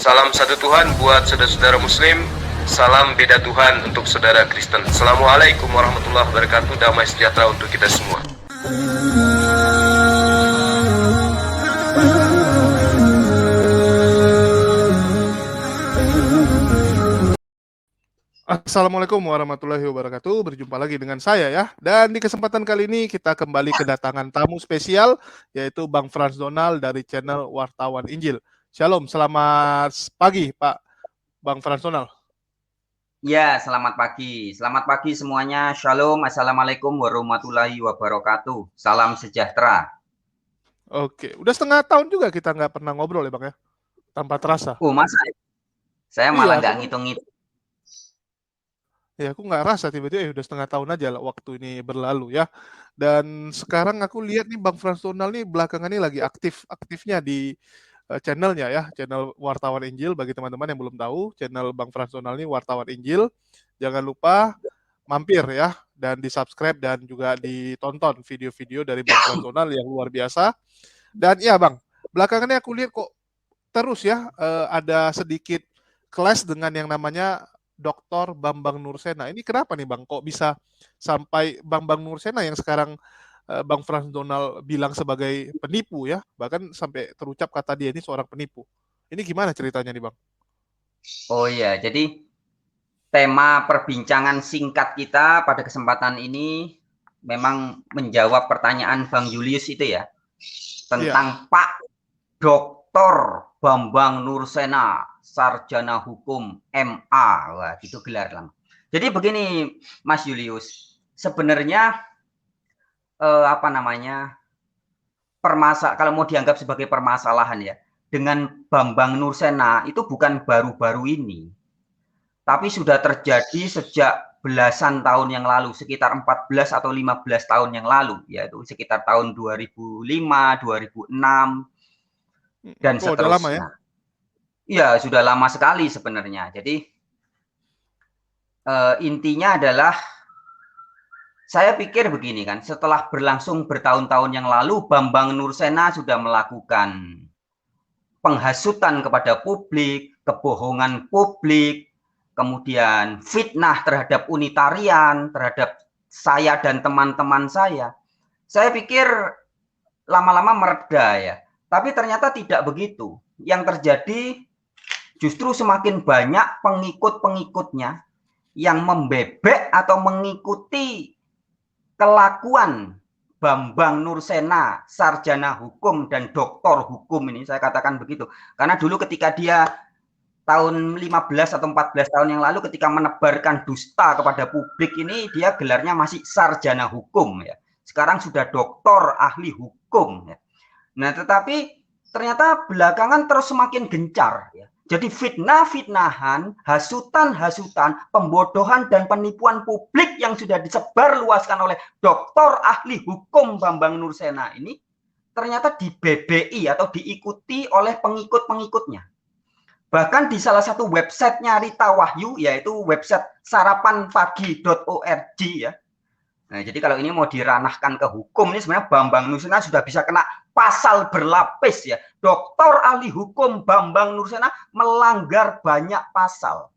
Salam satu Tuhan buat saudara-saudara Muslim. Salam beda Tuhan untuk saudara Kristen. Assalamualaikum warahmatullahi wabarakatuh. Damai sejahtera untuk kita semua. Assalamualaikum warahmatullahi wabarakatuh. Berjumpa lagi dengan saya ya. Dan di kesempatan kali ini kita kembali kedatangan tamu spesial, yaitu Bang Frans Donald dari channel Wartawan Injil. Shalom, selamat pagi Pak Bang Frans Donald. Ya, selamat pagi. Selamat pagi semuanya. Shalom, assalamualaikum warahmatullahi wabarakatuh. Salam sejahtera. Oke, udah setengah tahun juga kita nggak pernah ngobrol ya Bang ya, tanpa terasa. Oh, masa? Saya malah nggak ngitung-ngitung. Ya, aku nggak rasa tiba-tiba udah setengah tahun aja lah waktu ini berlalu ya. Dan sekarang aku lihat nih Bang Frans Donald nih belakangan ini lagi aktifnya di channelnya ya, channel Wartawan Injil. Bagi teman-teman yang belum tahu, channel Bang Frans Donald ini Wartawan Injil. Jangan lupa mampir ya, dan di-subscribe dan juga ditonton video-video dari Bang Frans Donald yang luar biasa. Dan ya Bang, belakangan ini aku lihat kok terus ya ada sedikit clash dengan yang namanya Dr. Bambang Nursena. Ini kenapa nih Bang? Kok bisa sampai Bambang Nursena yang sekarang Bang Frans Donald bilang sebagai penipu ya? Bahkan sampai terucap kata dia ini seorang penipu. Ini gimana ceritanya nih Bang? Oh iya, jadi tema perbincangan singkat kita pada kesempatan ini memang menjawab pertanyaan Bang Julius itu ya. Tentang Pak Dr. Bambang Nursena, sarjana hukum MA. Wah, gitu gelar lama. Jadi begini Mas Julius, sebenarnya kalau mau dianggap sebagai permasalahan ya, dengan Bambang Nursena itu bukan baru-baru ini, tapi sudah terjadi sejak belasan tahun yang lalu, sekitar 14 atau 15 tahun yang lalu, yaitu sekitar tahun 2005, 2006 dan seterusnya. Udah lama ya? Iya, sudah lama sekali sebenarnya. Jadi intinya adalah saya pikir begini kan, setelah berlangsung bertahun-tahun yang lalu, Bambang Nursena sudah melakukan penghasutan kepada publik, kebohongan publik, kemudian fitnah terhadap Unitarian, terhadap saya dan teman-teman saya. Saya pikir lama-lama mereda ya, tapi ternyata tidak begitu. Yang terjadi justru semakin banyak pengikut-pengikutnya yang membebek atau mengikuti kelakuan Bambang Nursena, sarjana hukum dan doktor hukum ini, saya katakan begitu. Karena dulu ketika dia tahun 15 atau 14 tahun yang lalu ketika menebarkan dusta kepada publik ini, dia gelarnya masih sarjana hukum ya. Sekarang sudah doktor ahli hukum ya. Nah, tetapi ternyata belakangan terus semakin gencar ya. Jadi fitnah-fitnahan, hasutan-hasutan, pembodohan dan penipuan publik yang sudah disebarluaskan oleh doktor ahli hukum Bambang Nursena ini ternyata di-BBI atau diikuti oleh pengikut-pengikutnya. Bahkan di salah satu websitenya Rita Wahyu, yaitu website sarapanpagi.org ya. Nah, jadi kalau ini mau diranahkan ke hukum, ini sebenarnya Bambang Nursena sudah bisa kena pasal berlapis ya. Doktor ahli hukum Bambang Nursena melanggar banyak pasal.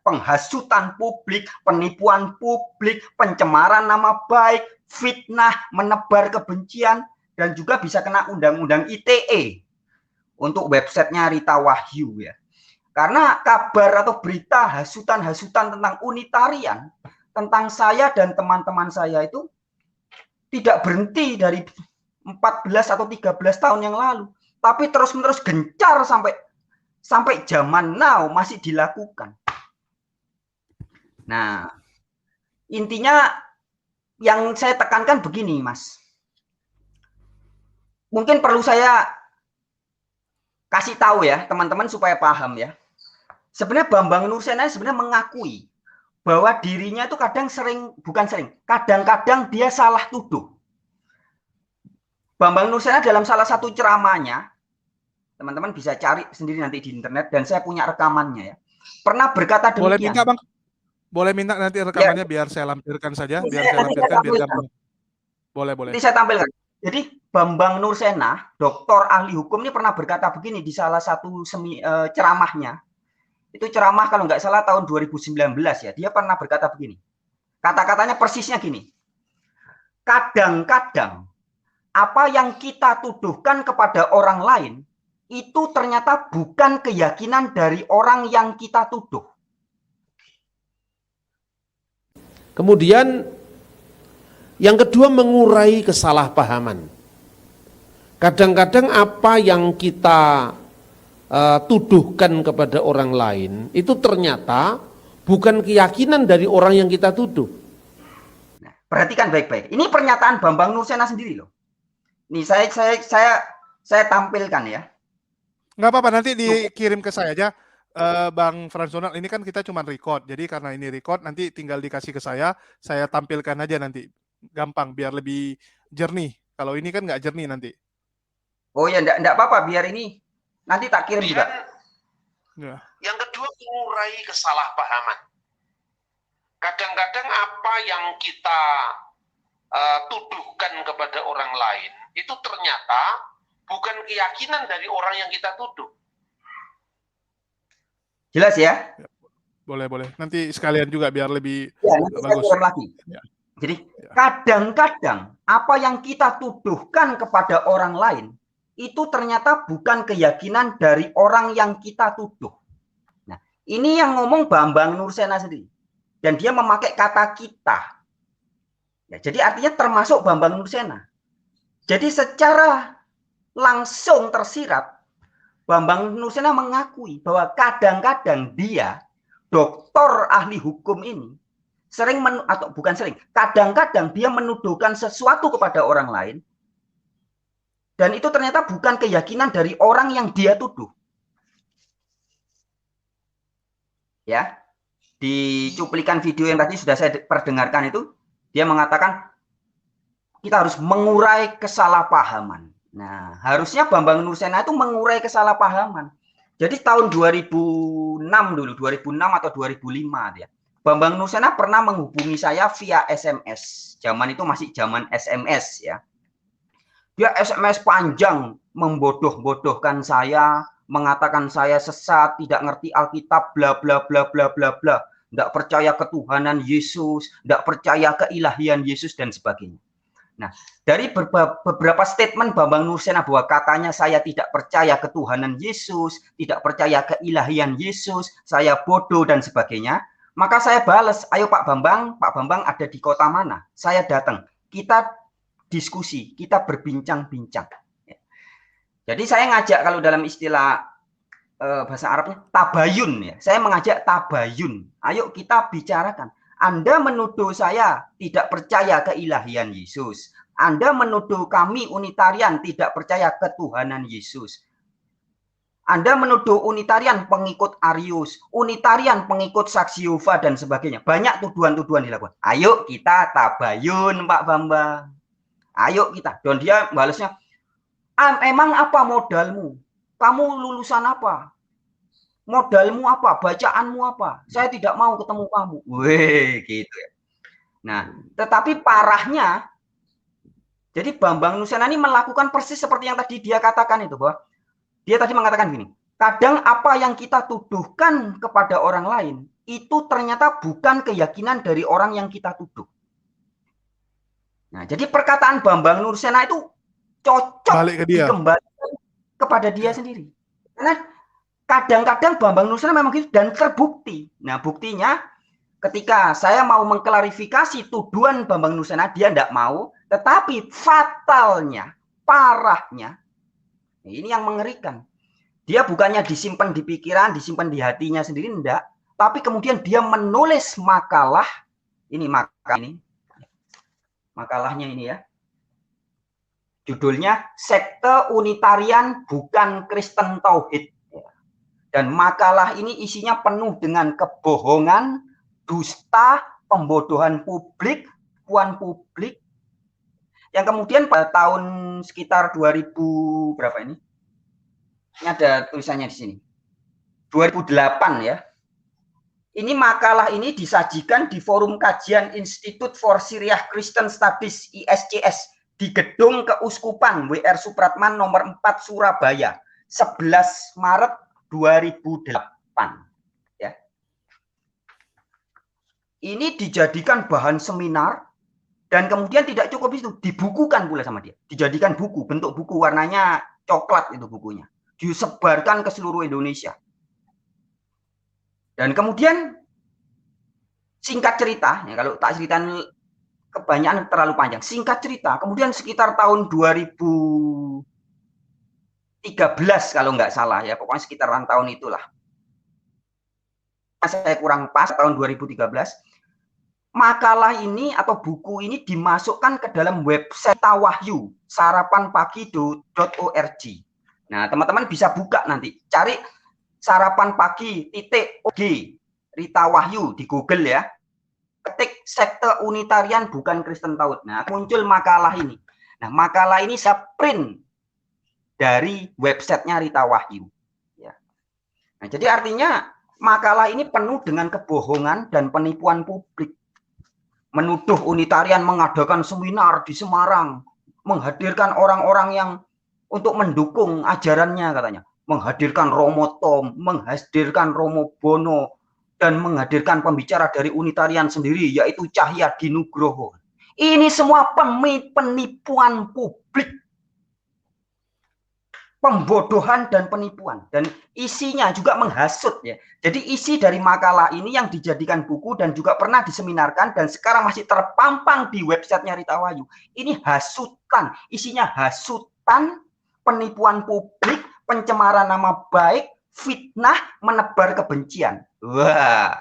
Penghasutan publik, penipuan publik, pencemaran nama baik, fitnah, menebar kebencian, dan juga bisa kena undang-undang ITE untuk websitenya Rita Wahyu ya. Karena kabar atau berita hasutan-hasutan tentang Unitarian, tentang saya dan teman-teman saya itu tidak berhenti dari 14 atau 13 tahun yang lalu, tapi terus-menerus gencar sampai zaman now masih dilakukan. Nah, intinya yang saya tekankan begini, Mas. Mungkin perlu saya kasih tahu ya, teman-teman supaya paham ya. Sebenarnya Bambang Nursena sebenarnya mengakui bahwa dirinya itu kadang-kadang dia salah tuduh. Bambang Nursena dalam salah satu ceramahnya, teman-teman bisa cari sendiri nanti di internet, dan saya punya rekamannya ya, pernah berkata demikian. Boleh minta Bang? Boleh minta nanti rekamannya ya, biar saya lampirkan saja, biar saya lampirkan. Boleh. Nanti saya tampilkan. Jadi Bambang Nursena, doktor ahli hukum ini pernah berkata begini di salah satu ceramahnya. Itu ceramah kalau nggak salah tahun 2019 ya. Dia pernah berkata begini. Kata-katanya persisnya gini. Kadang-kadang apa yang kita tuduhkan kepada orang lain itu ternyata bukan keyakinan dari orang yang kita tuduh. Kemudian yang kedua, mengurai kesalahpahaman. Kadang-kadang apa yang kita tuduhkan kepada orang lain itu ternyata bukan keyakinan dari orang yang kita tuduh. Nah, perhatikan baik-baik. Ini pernyataan Bambang Nursena sendiri loh. Nih saya tampilkan ya. Nggak apa-apa, nanti dikirim ke saya aja, Bang Fransonal. Ini kan kita cuma record, jadi karena ini record nanti tinggal dikasih ke saya tampilkan aja nanti. Gampang, biar lebih jernih. Kalau ini kan nggak jernih nanti. Oh ya, enggak apa-apa, biar ini nanti tak kirim juga. Ya. Yang kedua, mengurai kesalahpahaman. Kadang-kadang apa yang kita tuduhkan kepada orang lain itu ternyata bukan keyakinan dari orang yang kita tuduh. Jelas ya? Boleh. Nanti sekalian juga biar lebih bagus. Lagi. Ya. Jadi kadang-kadang apa yang kita tuduhkan kepada orang lain itu ternyata bukan keyakinan dari orang yang kita tuduh. Nah, ini yang ngomong Bambang Nursena sendiri. Dan dia memakai kata kita. Ya, jadi artinya termasuk Bambang Nursena. Jadi secara langsung tersirat, Bambang Nursena mengakui bahwa kadang-kadang dia, doktor ahli hukum ini, kadang-kadang dia menuduhkan sesuatu kepada orang lain, dan itu ternyata bukan keyakinan dari orang yang dia tuduh. Ya, di cuplikan video yang tadi sudah saya perdengarkan itu, dia mengatakan kita harus mengurai kesalahpahaman. Nah, harusnya Bambang Nursena itu mengurai kesalahpahaman. Jadi tahun 2006 atau 2005 dia. Bambang Nursena pernah menghubungi saya via SMS. Zaman itu masih zaman SMS ya. Dia SMS panjang membodoh-bodohkan saya, mengatakan saya sesat, tidak ngerti Alkitab, bla bla bla bla bla bla, tidak percaya ketuhanan Yesus, tidak percaya keilahian Yesus dan sebagainya. Nah, dari beberapa statement Bambang Nursena bahwa katanya saya tidak percaya ketuhanan Yesus, tidak percaya keilahian Yesus, saya bodoh dan sebagainya, maka saya balas, ayo Pak Bambang ada di kota mana? Saya datang, kita diskusi, kita berbincang-bincang. Jadi saya ngajak, kalau dalam istilah bahasa Arabnya tabayun ya. Saya mengajak tabayun. Ayo kita bicarakan. Anda menuduh saya tidak percaya keilahian Yesus. Anda menuduh kami Unitarian tidak percaya ketuhanan Yesus. Anda menuduh Unitarian pengikut Arius, Unitarian pengikut Saksi Yehova dan sebagainya. Banyak tuduhan-tuduhan dilakukan. Ayo kita tabayun Pak Bambang. Ayo kita. Dan dia balasnya, emang apa modalmu? Kamu lulusan apa? Modalmu apa? Bacaanmu apa? Saya tidak mau ketemu kamu. Weh, gitu ya. Nah, tetapi parahnya, jadi Bambang Nursena ini melakukan persis seperti yang tadi dia katakan itu, bahwa dia tadi mengatakan gini, kadang apa yang kita tuduhkan kepada orang lain, itu ternyata bukan keyakinan dari orang yang kita tuduh. Nah, jadi perkataan Bambang Nursena itu cocok dikembalikan kepada dia sendiri. Karena kadang-kadang Bambang Nursena memang gitu dan terbukti. Nah, buktinya ketika saya mau mengklarifikasi tuduhan Bambang Nursena, dia tidak mau. Tetapi fatalnya, parahnya, ini yang mengerikan. Dia bukannya disimpan di pikiran, disimpan di hatinya sendiri, enggak. Tapi kemudian dia menulis makalah. Ini makalahnya ini ya. Judulnya Sekte Unitarian Bukan Kristen Tauhid. Dan makalah ini isinya penuh dengan kebohongan, dusta, pembodohan publik, puan publik. Yang kemudian pada tahun sekitar 2000 berapa ini? Ini ada tulisannya di sini. 2008 ya. Ini makalah ini disajikan di forum kajian Institute for Syriah Christian Studies ISCS di gedung Keuskupan W.R. Supratman nomor 4 Surabaya 11 Maret 2008 ya. Ini dijadikan bahan seminar dan kemudian tidak cukup itu, dibukukan pula sama dia, dijadikan buku, bentuk buku warnanya coklat itu bukunya, disebarkan ke seluruh Indonesia. Dan kemudian singkat cerita, ya, kalau tak ceritain kebanyakan terlalu panjang. Singkat cerita, kemudian sekitar tahun 2013 kalau nggak salah ya, pokoknya sekitaran tahun itulah. Saya kurang pas tahun 2013. Makalah ini atau buku ini dimasukkan ke dalam website Rita Wahyu, sarapanpagi.org. Nah, teman-teman bisa buka nanti, cari sarapanpagi.org Rita Wahyu di Google ya. Ketik sekte Unitarian bukan Kristen Taut. Nah, muncul makalah ini. Nah, makalah ini saya print dari websitenya Rita Wahyu. Ya. Nah, jadi artinya makalah ini penuh dengan kebohongan dan penipuan publik. Menuduh Unitarian mengadakan seminar di Semarang, menghadirkan orang-orang yang untuk mendukung ajarannya katanya. Menghadirkan Romo Tom, menghadirkan Romo Bono, dan menghadirkan pembicara dari Unitarian sendiri, yaitu Cahyadi Nugroho. Ini semua penipuan publik, pembodohan dan penipuan, dan isinya juga menghasut ya. Jadi isi dari makalah ini yang dijadikan buku dan juga pernah diseminarkan dan sekarang masih terpampang di websitenya Rita Wahyu. Ini hasutan, isinya hasutan, penipuan publik, pencemaran nama baik, fitnah, menebar kebencian. Wah,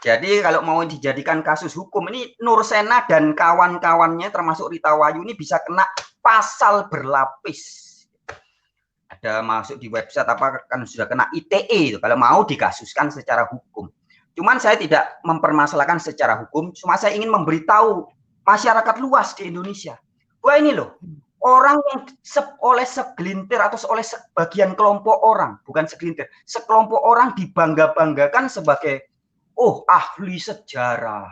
jadi kalau mau dijadikan kasus hukum ini Nursena dan kawan-kawannya termasuk Rita Wahyu ini bisa kena pasal berlapis. Ada masuk di website apa kan sudah kena ITE itu kalau mau dikasuskan secara hukum. Cuman saya tidak mempermasalahkan secara hukum, cuma saya ingin memberitahu masyarakat luas di Indonesia. Wah ini loh, orang yang oleh segelintir atau oleh sebagian kelompok orang, bukan segelintir, sekelompok orang dibangga-banggakan sebagai ahli sejarah,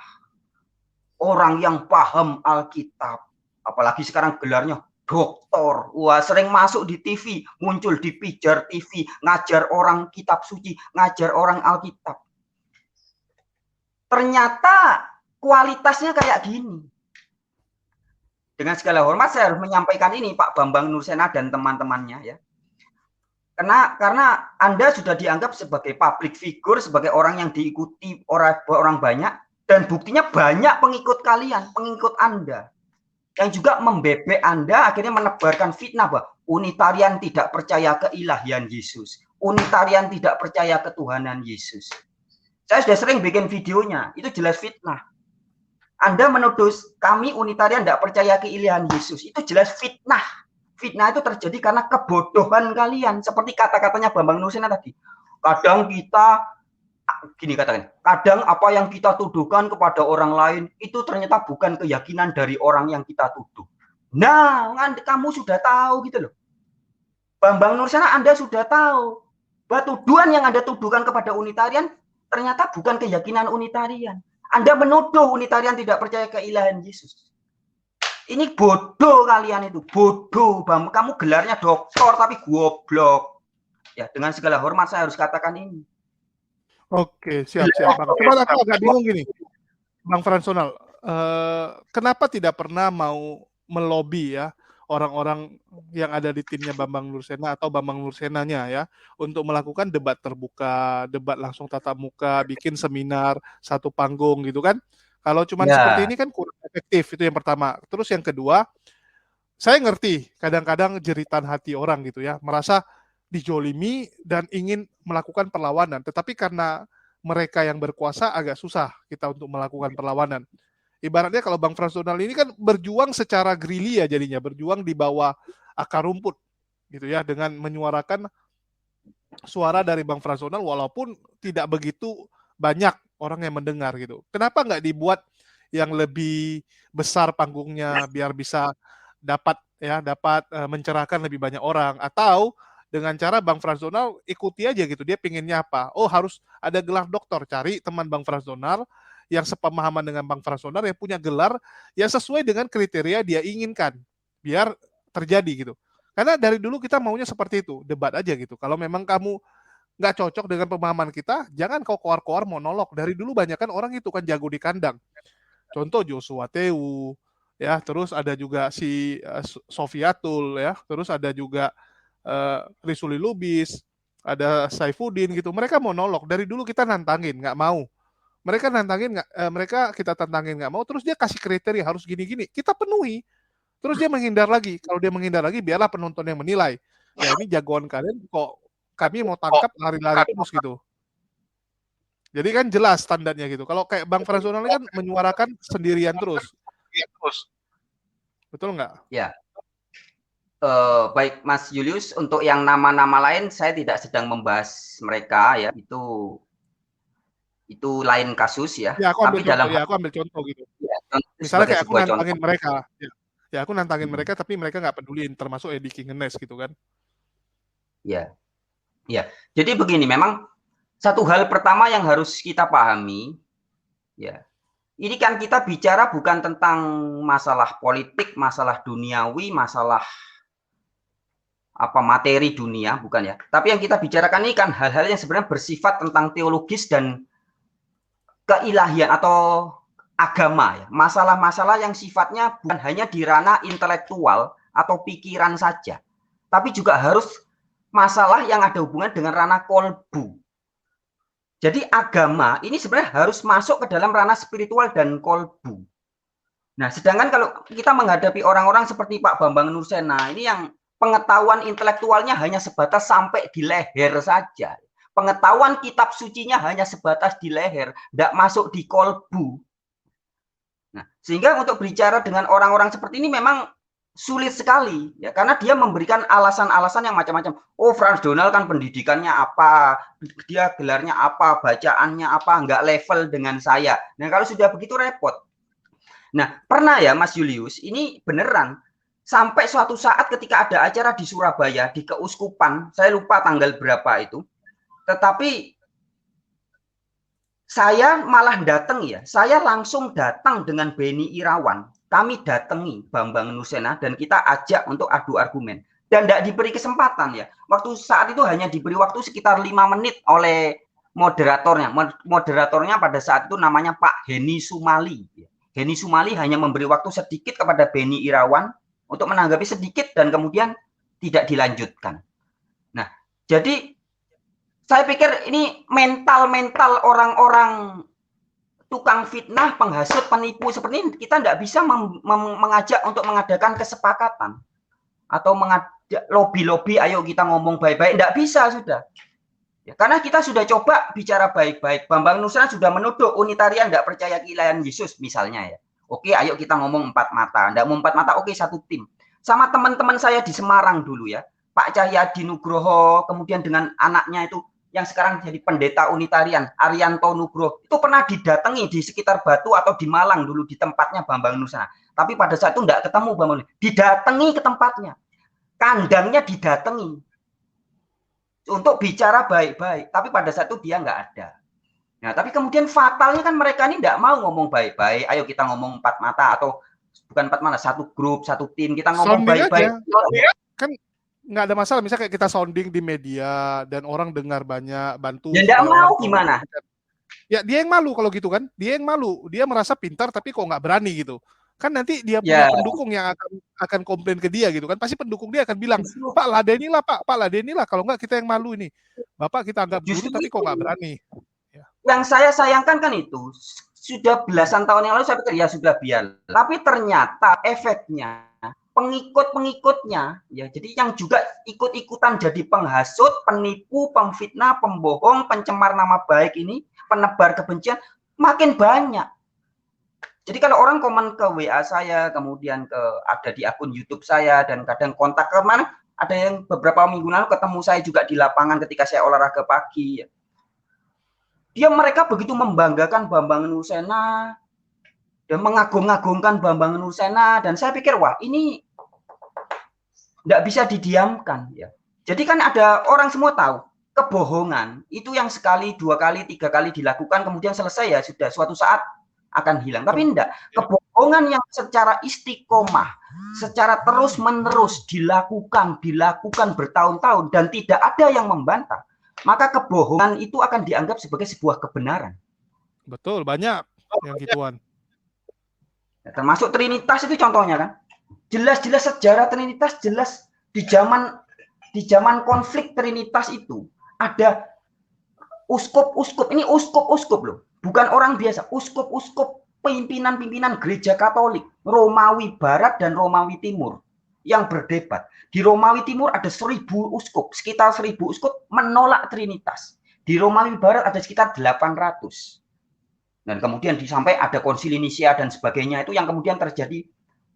orang yang paham Alkitab, apalagi sekarang gelarnya doktor, wah sering masuk di TV, muncul di Pijar TV, ngajar orang kitab suci, ngajar orang Alkitab. Ternyata kualitasnya kayak gini. Dengan segala hormat saya harus menyampaikan ini Pak Bambang Nursena dan teman-temannya ya. Karena Anda sudah dianggap sebagai public figure, sebagai orang yang diikuti orang banyak, dan buktinya banyak pengikut kalian, pengikut Anda, yang juga membebek Anda, akhirnya menebarkan fitnah bahwa Unitarian tidak percaya keilahian Yesus, Unitarian tidak percaya ketuhanan Yesus. Saya sudah sering bikin videonya, itu jelas fitnah. Anda menuduh kami Unitarian tidak percaya keilahian Yesus, itu jelas fitnah. Fitnah itu terjadi karena kebodohan kalian, seperti kata-katanya Bambang Nursena tadi. Kadang kita gini katakan, kadang apa yang kita tuduhkan kepada orang lain itu ternyata bukan keyakinan dari orang yang kita tuduh. Nah, kamu sudah tahu gitu loh. Bambang Nursena, Anda sudah tahu bahwa tuduhan yang Anda tuduhkan kepada Unitarian ternyata bukan keyakinan Unitarian. Anda menuduh Unitarian tidak percaya keilahian Yesus. Ini bodoh kalian itu, bodoh. Kamu gelarnya doktor tapi goblok. Ya, dengan segala hormat saya harus katakan ini. Oke, siap Bang. Cuma aku agak bingung gini, Bang Fransonal, kenapa tidak pernah mau melobi ya orang-orang yang ada di timnya Bambang Nursena atau Bambang Nursenanya ya untuk melakukan debat terbuka, debat langsung tatap muka, bikin seminar satu panggung gitu kan? Kalau cuma seperti ini kan kurang efektif, itu yang pertama. Terus yang kedua, saya ngerti kadang-kadang jeritan hati orang gitu ya, merasa dijolimi dan ingin melakukan perlawanan. Tetapi karena mereka yang berkuasa agak susah kita untuk melakukan perlawanan. Ibaratnya kalau Bang Fransonal ini kan berjuang secara gerilya jadinya, berjuang di bawah akar rumput gitu ya, dengan menyuarakan suara dari Bang Fransonal walaupun tidak begitu banyak orang yang mendengar gitu. Kenapa nggak dibuat yang lebih besar panggungnya biar bisa dapat mencerahkan lebih banyak orang, atau dengan cara Bang Fransonal ikuti aja gitu, dia pinginnya apa? Oh harus ada gelar doktor, cari teman Bang Fransonal yang sepemahaman dengan Bang Fransonal yang punya gelar yang sesuai dengan kriteria dia inginkan. biar terjadi gitu. Karena dari dulu kita maunya seperti itu, debat aja gitu. Kalau memang kamu nggak cocok dengan pemahaman kita, jangan kau koar-koar monolog. Dari dulu banyak kan orang itu kan jago di kandang. Contoh Joshua Tewu, ya, terus ada juga si Sofiatul, ya, terus ada juga Risuli Lubis, ada Saifuddin gitu. Mereka monolog. Dari dulu kita nantangin, nggak mau. Mereka nantangin, mereka kita tantangin nggak mau. Terus dia kasih kriteria harus gini-gini, kita penuhi. Terus dia menghindar lagi. Kalau dia menghindar lagi, biarlah penonton yang menilai. Ya ini jagoan kalian kok kami mau tangkap lari-lari terus gitu. Jadi kan jelas standarnya gitu. Kalau kayak Bang Frans Donald kan menyuarakan sendirian terus. Betul nggak? Ya. Baik Mas Julius, untuk yang nama-nama lain saya tidak sedang membahas mereka ya. Itu lain kasus ya. Ya aku ambil tapi contoh, aku ambil contoh gitu. Ya, misalnya kayak aku nantangin contoh. mereka. Ya aku nantangin mereka tapi mereka nggak peduliin, termasuk Eddie Kingenes gitu kan. Ya. Ya. Jadi begini, memang satu hal pertama yang harus kita pahami, ya, ini kan kita bicara bukan tentang masalah politik, masalah duniawi, masalah materi dunia, bukan ya. Tapi yang kita bicarakan ini kan hal-hal yang sebenarnya bersifat tentang teologis dan keilahian atau agama ya. Masalah-masalah yang sifatnya bukan hanya di ranah intelektual atau pikiran saja, tapi juga harus masalah yang ada hubungan dengan ranah kolbu. Jadi agama ini sebenarnya harus masuk ke dalam ranah spiritual dan kolbu. Nah, sedangkan kalau kita menghadapi orang-orang seperti Pak Bambang Nursena, ini yang pengetahuan intelektualnya hanya sebatas sampai di leher saja. Pengetahuan kitab sucinya hanya sebatas di leher, tidak masuk di kolbu. Nah, sehingga untuk berbicara dengan orang-orang seperti ini memang sulit sekali ya, karena dia memberikan alasan-alasan yang macam-macam. Oh, Frans Donald kan pendidikannya apa, dia gelarnya apa, bacaannya apa, nggak level dengan saya. Nah, kalau sudah begitu repot. Nah, pernah ya Mas Julius, ini beneran sampai suatu saat ketika ada acara di Surabaya di keuskupan, saya lupa tanggal berapa itu, tetapi saya malah datang ya, saya langsung datang dengan Beni Irawan. Kami datangi Bambang Nursena dan kita ajak untuk adu argumen. Dan tidak diberi kesempatan ya. Waktu saat itu hanya diberi waktu sekitar 5 menit oleh moderatornya. Moderatornya pada saat itu namanya Pak Heni Sumali. Heni Sumali hanya memberi waktu sedikit kepada Beni Irawan untuk menanggapi sedikit dan kemudian tidak dilanjutkan. Nah, jadi saya pikir ini mental-mental orang-orang tukang fitnah, penghasut, penipu seperti ini, kita tidak bisa mengajak untuk mengadakan kesepakatan atau mengajak lobby-lobby, ayo kita ngomong baik-baik, tidak bisa sudah. Ya, karena kita sudah coba bicara baik-baik. Bambang Nursena sudah menuduh Unitarian tidak percaya keilahian Yesus misalnya ya. Oke, ayo kita ngomong 4 mata. Tidak mau 4 mata, oke, satu tim. Sama teman-teman saya di Semarang dulu ya, Pak Cahyadi Nugroho, kemudian dengan anaknya itu yang sekarang jadi pendeta Unitarian, Arianto Nugroho, itu pernah didatangi di sekitar Batu atau di Malang dulu di tempatnya Bambang Nursena. Tapi pada saat itu tidak ketemu Bambang Nursena. Didatangi ke tempatnya. Kandangnya didatangi. Untuk bicara baik-baik. Tapi pada saat itu dia nggak ada. Nah, tapi kemudian fatalnya kan mereka ini tidak mau ngomong baik-baik. Ayo kita ngomong 4 mata atau bukan 4 mata, satu grup, satu tim. Kita ngomong baik-baik. Kan nggak ada masalah, misalnya kayak kita sounding di media dan orang dengar banyak, bantu. Ya nggak mau gimana? Ya dia yang malu kalau gitu kan, dia yang malu, dia merasa pintar tapi kok nggak berani gitu. Kan nanti dia punya pendukung yang akan komplain ke dia gitu kan, pasti pendukung dia akan bilang, Pak ladenilah Pak ladenilah, kalau nggak kita yang malu ini. Bapak kita anggap guru tapi kok nggak berani. Ya. Yang saya sayangkan kan itu, sudah belasan tahun yang lalu saya pikir ya sudah biar. Tapi ternyata efeknya pengikut-pengikutnya ya, jadi yang juga ikut-ikutan jadi penghasut, penipu, pemfitnah, pembohong, pencemar nama baik ini, penebar kebencian makin banyak. Jadi kalau orang komen ke WA saya, kemudian ada di akun YouTube saya dan kadang kontak kemana, ada yang beberapa minggu lalu ketemu saya juga di lapangan ketika saya olahraga pagi ya. Mereka begitu membanggakan Bambang Nursena dan mengagung-agungkan Bambang Nursena, dan saya pikir wah ini tidak bisa didiamkan ya. Jadi kan ada orang semua tahu kebohongan itu yang sekali, 2 kali, 3 kali dilakukan kemudian selesai ya sudah, suatu saat akan hilang. Tapi enggak, kebohongan kebohongan yang secara istiqomah, secara terus-menerus dilakukan bertahun-tahun dan tidak ada yang membantah, maka kebohongan itu akan dianggap sebagai sebuah kebenaran. Betul, banyak yang gituan. Termasuk Trinitas itu contohnya kan. Jelas-jelas sejarah Trinitas jelas di zaman konflik Trinitas itu ada uskup-uskup. Ini uskup-uskup loh, bukan orang biasa. Uskup-uskup pimpinan-pimpinan gereja Katolik Romawi Barat dan Romawi Timur yang berdebat. Di Romawi Timur ada 1000 uskup, sekitar 1000 uskup menolak Trinitas. Di Romawi Barat ada sekitar 800. Dan kemudian sampai ada konsili Nisia dan sebagainya, itu yang kemudian terjadi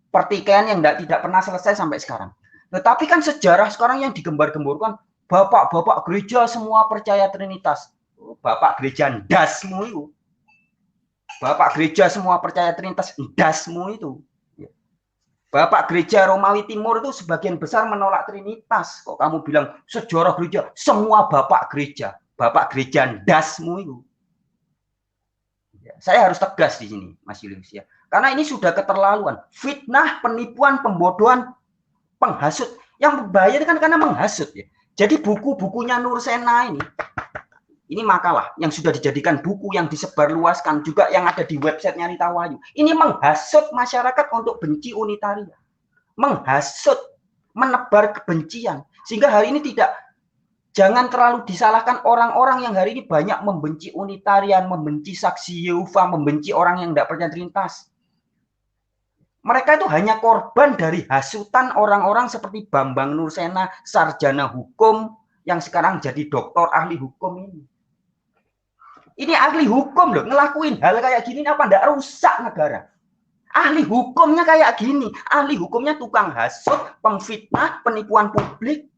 pertikaian yang tidak pernah selesai sampai sekarang. Tetapi kan sejarah sekarang yang digembar-gemborkan, bapak-bapak gereja semua percaya Trinitas. Bapak gereja ndasmu itu. Bapak gereja semua percaya Trinitas, ndasmu itu. Bapak gereja Romawi Timur itu sebagian besar menolak Trinitas. Kok kamu bilang sejarah gereja, semua bapak gereja ndasmu itu. Saya harus tegas di sini, Mas Julius ya. Karena ini sudah keterlaluan. Fitnah, penipuan, pembodohan, penghasut. Yang berbahaya kan karena menghasut ya. Jadi buku-bukunya Nur Sena ini makalah yang sudah dijadikan buku yang disebarluaskan juga yang ada di websitenya Rita Wahyu. Ini menghasut masyarakat untuk benci Unitaria. Menghasut, menebar kebencian. Sehingga hari ini jangan terlalu disalahkan orang-orang yang hari ini banyak membenci Unitarian, membenci Saksi Yehova, membenci orang yang tidak percaya Trinitas. Mereka itu hanya korban dari hasutan orang-orang seperti Bambang Nursena, sarjana hukum, yang sekarang jadi doktor ahli hukum ini. Ini ahli hukum loh, ngelakuin hal kayak gini apa enggak rusak negara. Ahli hukumnya kayak gini, ahli hukumnya tukang hasut, pemfitnah, penipuan publik.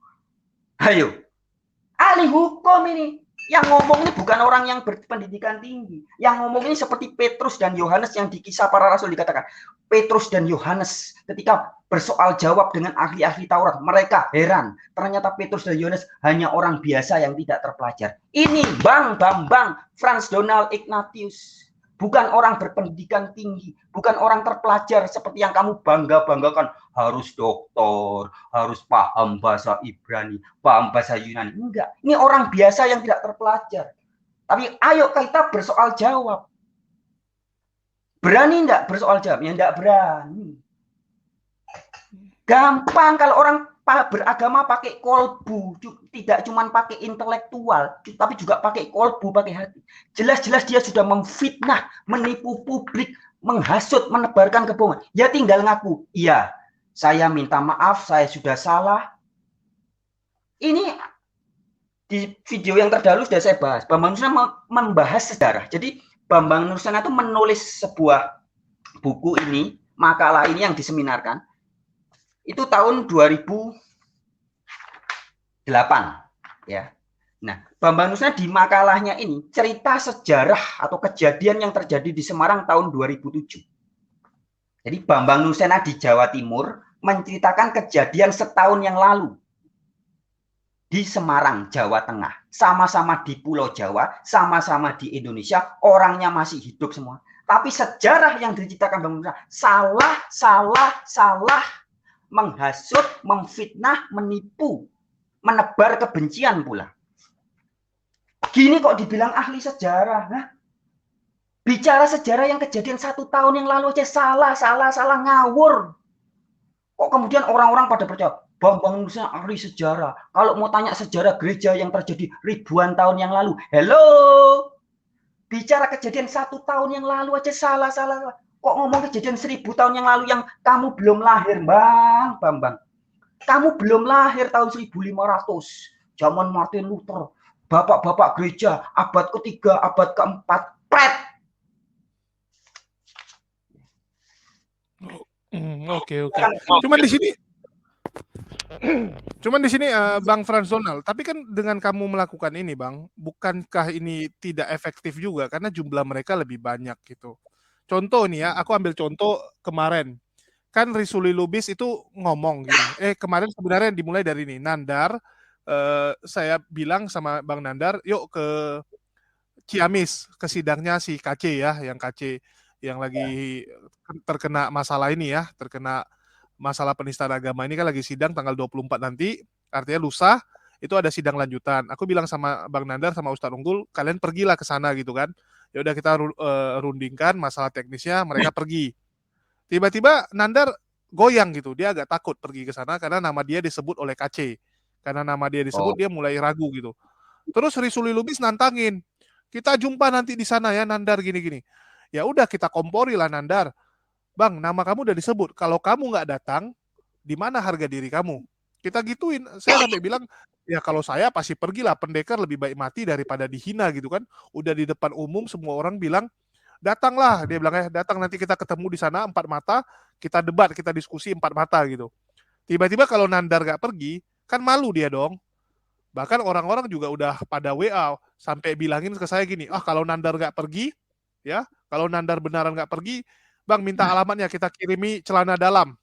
Ayo, ahli hukum ini. Yang ngomong ini bukan orang yang berpendidikan tinggi. Yang ngomong ini seperti Petrus dan Yohanes yang di Kisah Para Rasul dikatakan. Petrus dan Yohanes ketika bersoal jawab dengan ahli-ahli Taurat, mereka heran. Ternyata Petrus dan Yohanes hanya orang biasa yang tidak terpelajar. Ini Bambang Franz Donald Ignatius. Bukan orang berpendidikan tinggi, bukan orang terpelajar seperti yang kamu bangga-banggakan. Harus doktor, harus paham bahasa Ibrani, paham bahasa Yunani. Enggak, ini orang biasa yang tidak terpelajar. Tapi ayo kita bersoal jawab. Berani enggak bersoal jawab? Ya enggak berani. Gampang kalau orang beragama pakai kolbu, tidak cuma pakai intelektual, tapi juga pakai kolbu, pakai hati. Jelas-jelas dia sudah memfitnah, menipu publik, menghasut, menebarkan kebohongan. Ya tinggal ngaku, iya, saya minta maaf, saya sudah salah. Ini di video yang terdahulu sudah saya bahas. Bambang Nursena membahas sejarah. Jadi Bambang Nursena itu menulis sebuah buku ini, makalah ini yang diseminarkan. Itu tahun 2008 ya. Nah, Bambang Nursena di makalahnya ini cerita sejarah atau kejadian yang terjadi di Semarang tahun 2007. Jadi Bambang Nursena di Jawa Timur menceritakan kejadian setahun yang lalu di Semarang, Jawa Tengah. Sama-sama di Pulau Jawa, sama-sama di Indonesia, orangnya masih hidup semua. Tapi sejarah yang diceritakan Bambang Nursena salah, menghasut, memfitnah, menipu, menebar kebencian pula. Gini kok dibilang ahli sejarah, nah? Bicara sejarah yang kejadian 1 tahun yang lalu aja salah, ngawur. Kok kemudian orang-orang pada percaya Bambang Nursena ahli sejarah. Kalau mau tanya sejarah gereja yang terjadi ribuan tahun yang lalu, hello, bicara kejadian 1 tahun yang lalu aja salah. Kok ngomong kejadian 1000 tahun yang lalu yang kamu belum lahir, Bambang. Kamu belum lahir tahun 1500. Zaman Martin Luther. Bapak-bapak gereja abad ketiga, abad keempat. Pret. Oke. Cuman di sini Bang Franz Donald, tapi kan dengan kamu melakukan ini, Bang, bukankah ini tidak efektif juga karena jumlah mereka lebih banyak gitu. Contoh nih ya, aku ambil contoh kemarin. Kan Risuli Lubis itu ngomong gitu. Kemarin sebenarnya dimulai dari ini, Nandar, saya bilang sama Bang Nandar, yuk ke Ciamis, ke sidangnya si KC ya, yang KC. yang lagi terkena masalah ini ya, terkena masalah penistaan agama ini kan lagi sidang tanggal 24 nanti, artinya lusa itu ada sidang lanjutan. Aku bilang sama Bang Nandar sama Ustadz Unggul, kalian pergilah ke sana gitu kan. Ya udah kita rundingkan masalah teknisnya, mereka pergi. Tiba-tiba Nandar goyang gitu, dia agak takut pergi ke sana karena nama dia disebut oleh KC. Karena nama dia disebut, dia mulai ragu gitu. Terus Risuli Lubis nantangin, kita jumpa nanti di sana ya Nandar gini-gini. Ya udah kita kompori lah Nandar. Bang, nama kamu udah disebut. Kalau kamu nggak datang, di mana harga diri kamu? Kita gituin. Saya sampai bilang, ya kalau saya pasti pergilah. Pendekar lebih baik mati daripada dihina gitu kan. Udah di depan umum semua orang bilang, datanglah. Dia bilang ya, datang nanti kita ketemu di sana 4 mata, kita debat, kita diskusi 4 mata gitu. Tiba-tiba kalau Nandar nggak pergi, kan malu dia dong. Bahkan orang-orang juga udah pada WA sampai bilangin ke saya gini, kalau Nandar nggak pergi, ya kalau Nandar beneran nggak pergi, Bang minta alamatnya, kita kirimi celana dalam,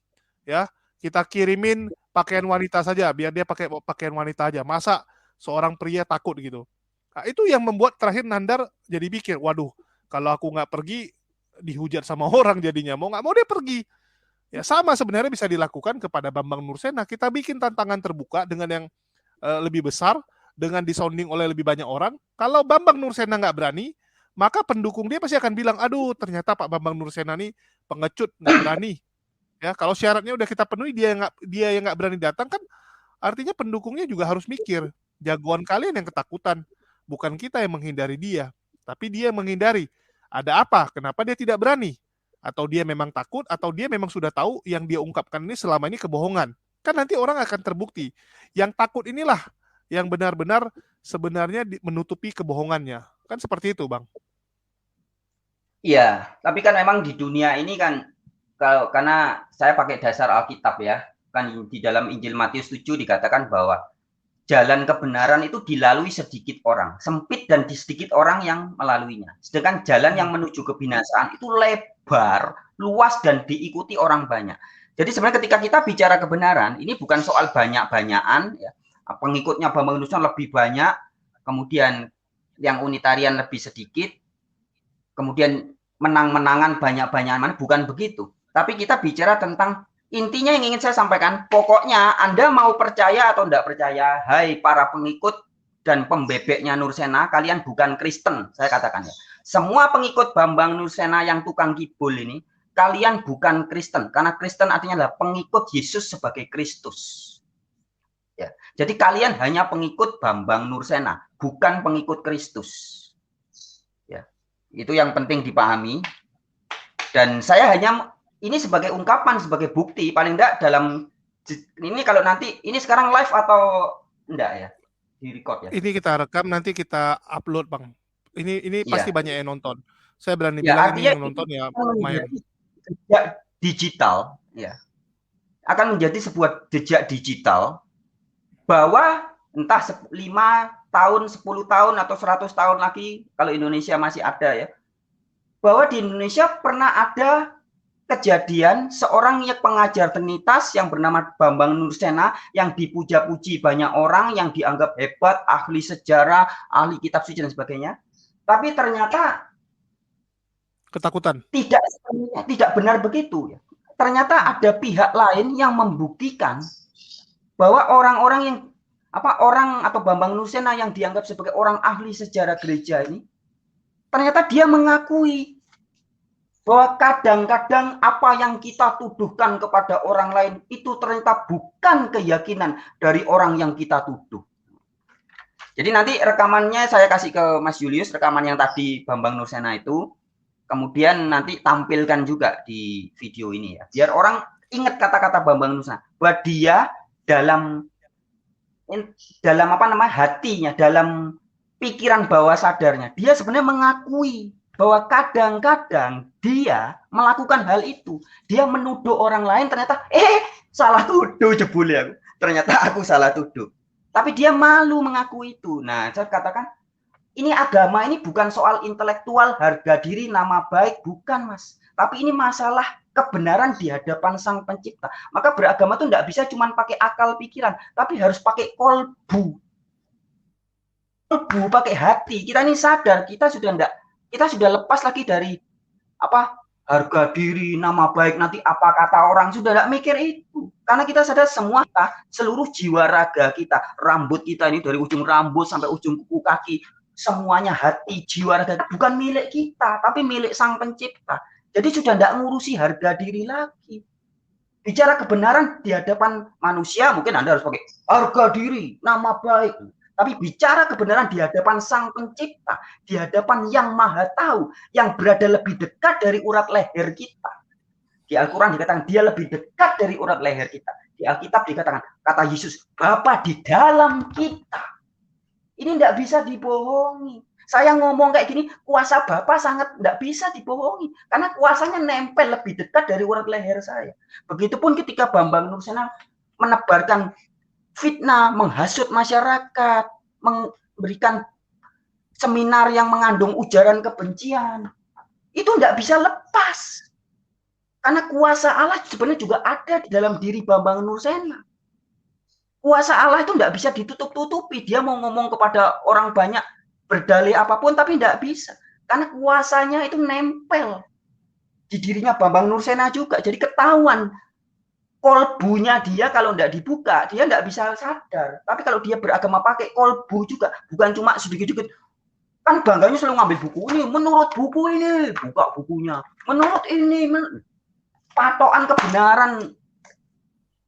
ya kita kirimin pakaian wanita saja, biar dia pakai pakaian wanita aja. Masa seorang pria takut gitu? Nah, itu yang membuat terakhir Nandar jadi pikir, waduh, kalau aku nggak pergi dihujat sama orang jadinya, mau nggak mau dia pergi. Ya sama sebenarnya bisa dilakukan kepada Bambang Nursena. Kita bikin tantangan terbuka dengan yang lebih besar, dengan disounding oleh lebih banyak orang. Kalau Bambang Nursena nggak berani, maka pendukung dia pasti akan bilang, aduh ternyata Pak Bambang Nursena ini pengecut, nggak berani. Ya kalau syaratnya udah kita penuhi, dia yang nggak berani datang kan, artinya pendukungnya juga harus mikir, jagoan kalian yang ketakutan, bukan kita yang menghindari dia, tapi dia yang menghindari. Ada apa? Kenapa dia tidak berani? Atau dia memang takut, atau dia memang sudah tahu yang dia ungkapkan ini selama ini kebohongan. Kan nanti orang akan terbukti. Yang takut inilah yang benar-benar sebenarnya menutupi kebohongannya. Kan seperti itu, Bang. Iya, tapi kan memang di dunia ini kan, karena saya pakai dasar Alkitab ya, kan di dalam Injil Matius 7 dikatakan bahwa jalan kebenaran itu dilalui sedikit orang, sempit dan sedikit orang yang melaluinya. Sedangkan jalan yang menuju kebinasaan itu lebar, luas dan diikuti orang banyak. Jadi sebenarnya ketika kita bicara kebenaran, ini bukan soal banyak-banyakan, ya. Pengikutnya Bambang Nursena lebih banyak, kemudian yang unitarian lebih sedikit, kemudian menang-menangan banyak-banyakan, bukan begitu. Tapi kita bicara tentang intinya yang ingin saya sampaikan, pokoknya Anda mau percaya atau tidak percaya, hai para pengikut dan pembebeknya Nursena, kalian bukan Kristen, saya katakan ya. Semua pengikut Bambang Nursena yang tukang kibul ini, kalian bukan Kristen, karena Kristen artinya adalah pengikut Yesus sebagai Kristus. Ya, jadi kalian hanya pengikut Bambang Nursena, bukan pengikut Kristus. Ya, itu yang penting dipahami. Dan saya hanya ini sebagai ungkapan, sebagai bukti, paling enggak dalam ini kalau nanti ini sekarang live atau enggak ya, di record ya. Ini kita rekam, nanti kita upload, Bang. Ini pasti banyak yang nonton. Saya berani ya, bilang ini yang nonton ya lumayan. Jejak digital, ya, akan menjadi sebuah jejak digital bahwa entah 5 tahun, 10 tahun atau 100 tahun lagi kalau Indonesia masih ada ya, bahwa di Indonesia pernah ada kejadian seorang yang pengajar trinitas yang bernama Bambang Nursena yang dipuja-puji banyak orang, yang dianggap hebat, ahli sejarah, ahli kitab suci dan sebagainya. Tapi ternyata ketakutan. Tidak benar begitu ya. Ternyata ada pihak lain yang membuktikan bahwa orang-orang yang orang atau Bambang Nursena yang dianggap sebagai orang ahli sejarah gereja ini, ternyata dia mengakui bahwa kadang-kadang apa yang kita tuduhkan kepada orang lain itu ternyata bukan keyakinan dari orang yang kita tuduh. Jadi nanti rekamannya saya kasih ke Mas Julius, rekaman yang tadi Bambang Nursena itu, kemudian nanti tampilkan juga di video ini ya, biar orang ingat kata-kata Bambang Nursena, bahwa dia dalam hatinya, dalam pikiran bawah sadarnya, dia sebenarnya mengakui bahwa kadang-kadang dia melakukan hal itu. Dia menuduh orang lain, ternyata salah tuduh jebule aku. Ternyata aku salah tuduh. Tapi dia malu mengaku itu. Nah, saya katakan ini agama ini bukan soal intelektual, harga diri, nama baik, bukan, Mas. Tapi ini masalah kebenaran di hadapan Sang Pencipta. Maka beragama itu tidak bisa cuma pakai akal pikiran, tapi harus pakai kolbu. Kolbu, pakai hati. Kita ini sadar, kita sudah lepas lagi dari harga diri, nama baik, nanti apa kata orang, sudah tidak mikir itu. Karena kita sadar semua, seluruh jiwa raga kita, rambut kita ini dari ujung rambut sampai ujung kuku kaki, semuanya hati, jiwa raga, bukan milik kita, tapi milik Sang Pencipta. Jadi sudah tidak ngurusi harga diri lagi. Bicara kebenaran di hadapan manusia, mungkin Anda harus pakai harga diri, nama baik. Tapi bicara kebenaran di hadapan Sang Pencipta, di hadapan Yang Maha Tahu, yang berada lebih dekat dari urat leher kita. Di Al-Quran dikatakan dia lebih dekat dari urat leher kita. Di Alkitab dikatakan, kata Yesus, Bapa di dalam kita. Ini tidak bisa dibohongi. Saya ngomong kayak gini, kuasa Bapa sangat tidak bisa dibohongi. Karena kuasanya nempel lebih dekat dari urat leher saya. Begitupun ketika Bambang Nursena menebarkan fitnah, menghasut masyarakat, memberikan seminar yang mengandung ujaran kebencian. Itu tidak bisa lepas. Karena kuasa Allah sebenarnya juga ada di dalam diri Bambang Nursena. Kuasa Allah itu tidak bisa ditutup-tutupi. Dia mau ngomong kepada orang banyak, berdalih apapun, tapi tidak bisa. Karena kuasanya itu nempel di dirinya Bambang Nursena juga. Jadi ketahuan kolbunya dia kalau tidak dibuka, dia tidak bisa sadar. Tapi kalau dia beragama pakai kolbu juga, bukan cuma sedikit-sedikit. Kan bangganya selalu ngambil buku ini, menurut buku ini, buka bukunya. Menurut ini, patokan kebenaran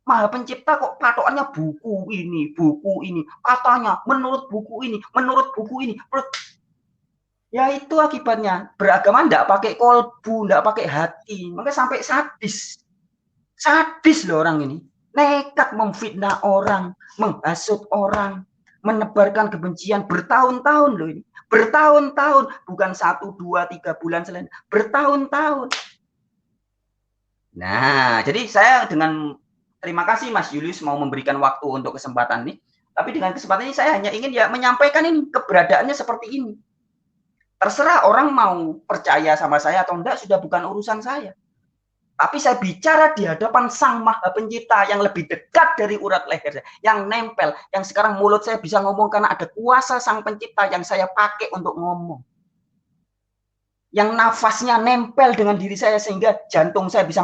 Maha Pencipta kok patokannya buku ini, katanya menurut buku ini, menurut buku ini. Ya itu akibatnya, beragama tidak pakai kolbu, tidak pakai hati, maka sampai sadis. Sadis loh orang ini, nekat memfitnah orang, menghasut orang, menebarkan kebencian bertahun-tahun loh ini, bertahun-tahun, bukan 1, 2, 3 bulan selain, bertahun-tahun. Nah, jadi saya dengan terima kasih Mas Julius mau memberikan waktu untuk kesempatan ini, tapi dengan kesempatan ini saya hanya ingin ya menyampaikan ini keberadaannya seperti ini. Terserah orang mau percaya sama saya atau enggak, sudah bukan urusan saya. Tapi saya bicara di hadapan Sang Maha Pencipta yang lebih dekat dari urat leher saya, yang nempel, yang sekarang mulut saya bisa ngomong karena ada kuasa Sang Pencipta yang saya pakai untuk ngomong. Yang nafasnya nempel dengan diri saya sehingga jantung saya bisa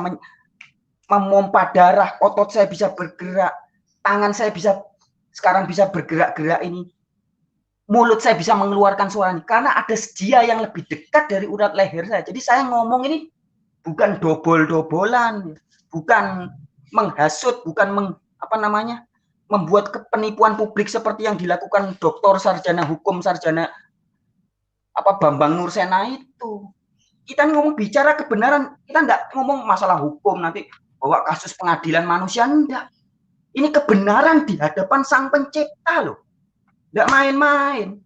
memompa darah, otot saya bisa bergerak, tangan saya sekarang bisa bergerak-gerak ini. Mulut saya bisa mengeluarkan suara ini karena ada dia yang lebih dekat dari urat leher saya. Jadi saya ngomong ini bukan dobol-dobolan, bukan menghasut, bukan membuat penipuan publik seperti yang dilakukan doktor sarjana hukum, sarjana Bambang Nursena itu. Kita ngomong bicara kebenaran, kita enggak ngomong masalah hukum nanti bawa kasus pengadilan manusia, enggak. Ini kebenaran di hadapan Sang Pencipta loh. Enggak main-main.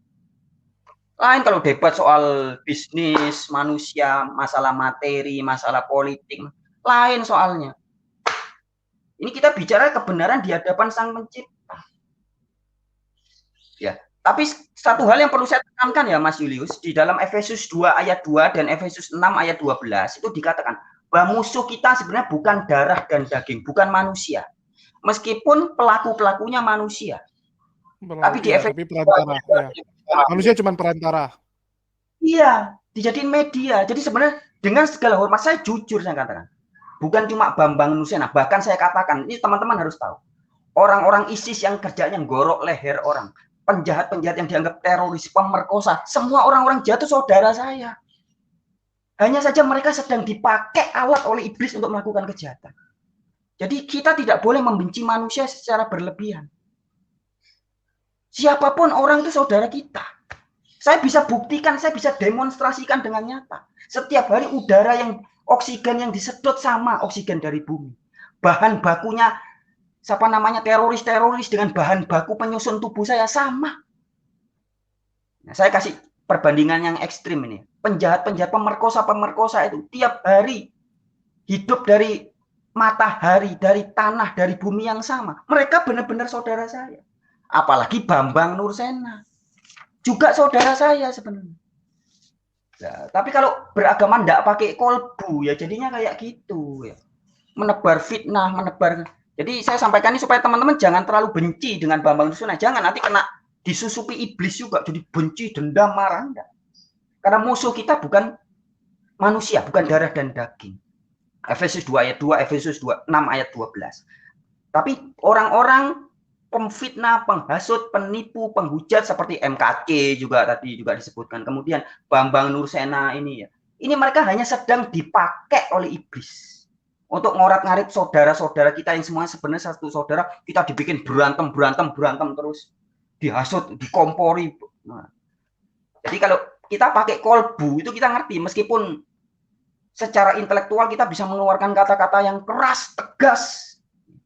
Lain kalau debat soal bisnis, manusia, masalah materi, masalah politik, lain soalnya. Ini kita bicara kebenaran di hadapan Sang Pencipta. Ya, tapi satu hal yang perlu saya tekankan ya Mas Julius, di dalam Efesus 2 ayat 2 dan Efesus 6 ayat 12 itu dikatakan bahwa musuh kita sebenarnya bukan darah dan daging, bukan manusia. Meskipun pelaku-pelakunya manusia. Tapi di Efesus perantara, ya. Manusia cuma perantara. Iya, dijadiin media. Jadi sebenarnya dengan segala hormat saya jujur saya katakan, bukan cuma Bambang Nursena, bahkan saya katakan ini teman-teman harus tahu, orang-orang ISIS yang kerjanya gorok leher orang, penjahat-penjahat yang dianggap teroris, pemerkosa, semua orang-orang jahat itu saudara saya. Hanya saja mereka sedang dipakai alat oleh iblis untuk melakukan kejahatan. Jadi kita tidak boleh membenci manusia secara berlebihan. Siapapun orang itu saudara kita. Saya bisa buktikan, saya bisa demonstrasikan dengan nyata. Setiap hari udara yang oksigen yang disedot sama oksigen dari bumi. Bahan bakunya teroris-teroris dengan bahan baku penyusun tubuh saya sama. Nah, saya kasih perbandingan yang ekstrim ini. Penjahat-penjahat pemerkosa itu tiap hari hidup dari matahari, dari tanah, dari bumi yang sama. Mereka benar-benar saudara saya. Apalagi Bambang Nursena. Juga saudara saya sebenarnya. Nah, tapi kalau beragama enggak pakai kolbu ya jadinya kayak gitu ya. Menebar fitnah, Jadi saya sampaikan ini supaya teman-teman jangan terlalu benci dengan Bambang Nursena. Jangan nanti kena disusupi iblis juga jadi benci, dendam, marah enggak. Karena musuh kita bukan manusia, bukan darah dan daging. Efesus 2 ayat 2, Efesus 6 ayat 12. Tapi orang-orang pemfitnah, penghasut, penipu, penghujat seperti MKC juga tadi juga disebutkan. Kemudian Bambang Nursena ini ya. Ini mereka hanya sedang dipakai oleh iblis untuk ngorat-ngarit saudara-saudara kita yang semuanya sebenarnya satu saudara, kita dibikin berantem terus, dihasut, dikompori. Nah, jadi kalau kita pakai kolbu itu kita ngerti, meskipun secara intelektual kita bisa mengeluarkan kata-kata yang keras, tegas,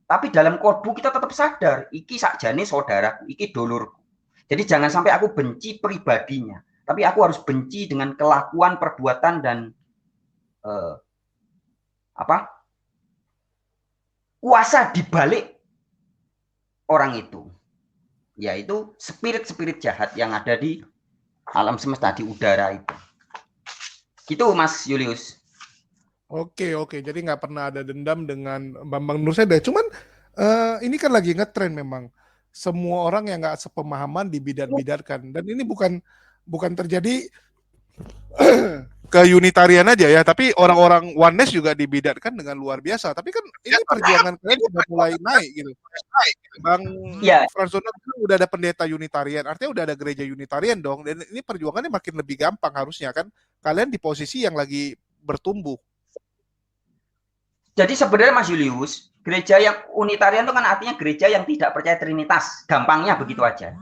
tapi dalam kolbu kita tetap sadar, iki sakjane saudaraku, iki dulurku. Jadi jangan sampai aku benci pribadinya, tapi aku harus benci dengan kelakuan, perbuatan, dan kuasa dibalik orang itu, yaitu spirit-spirit jahat yang ada di alam semesta, di udara itu. Gitu Mas Julius. Oke, jadi nggak pernah ada dendam dengan Bambang Nursena. Cuman ini kan lagi ngetren memang. Semua orang yang nggak sepemahaman dibidat-bidatkan. Dan ini bukan terjadi ke Unitarian aja ya, tapi orang-orang Oneness juga dibidatkan dengan luar biasa. Tapi kan ini perjuangan kalian sudah mulai naik gitu. Bang Frans Donald udah ada pendeta Unitarian, artinya udah ada gereja Unitarian dong. Dan ini perjuangannya makin lebih gampang harusnya kan. Kalian di posisi yang lagi bertumbuh. Jadi sebenarnya Mas Julius, gereja yang Unitarian itu kan artinya gereja yang tidak percaya Trinitas. Gampangnya begitu aja.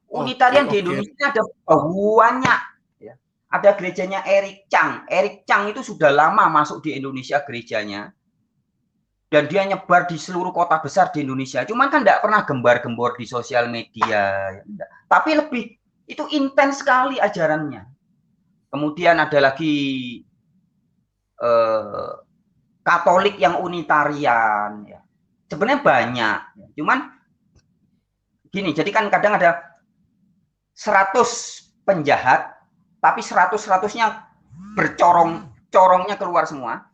Unitarian di Indonesia ada banyak. Ya. Ada gerejanya Eric Chang. Eric Chang itu sudah lama masuk di Indonesia gerejanya. Dan dia nyebar di seluruh kota besar di Indonesia. Cuman kan tidak pernah gembar-gembor di sosial media. Tapi lebih, itu intens sekali ajarannya. Kemudian ada lagi Katolik yang Unitarian, ya. Sebenarnya banyak, cuman gini, jadi kan kadang ada 100 penjahat, tapi 100-100-nya corongnya keluar semua.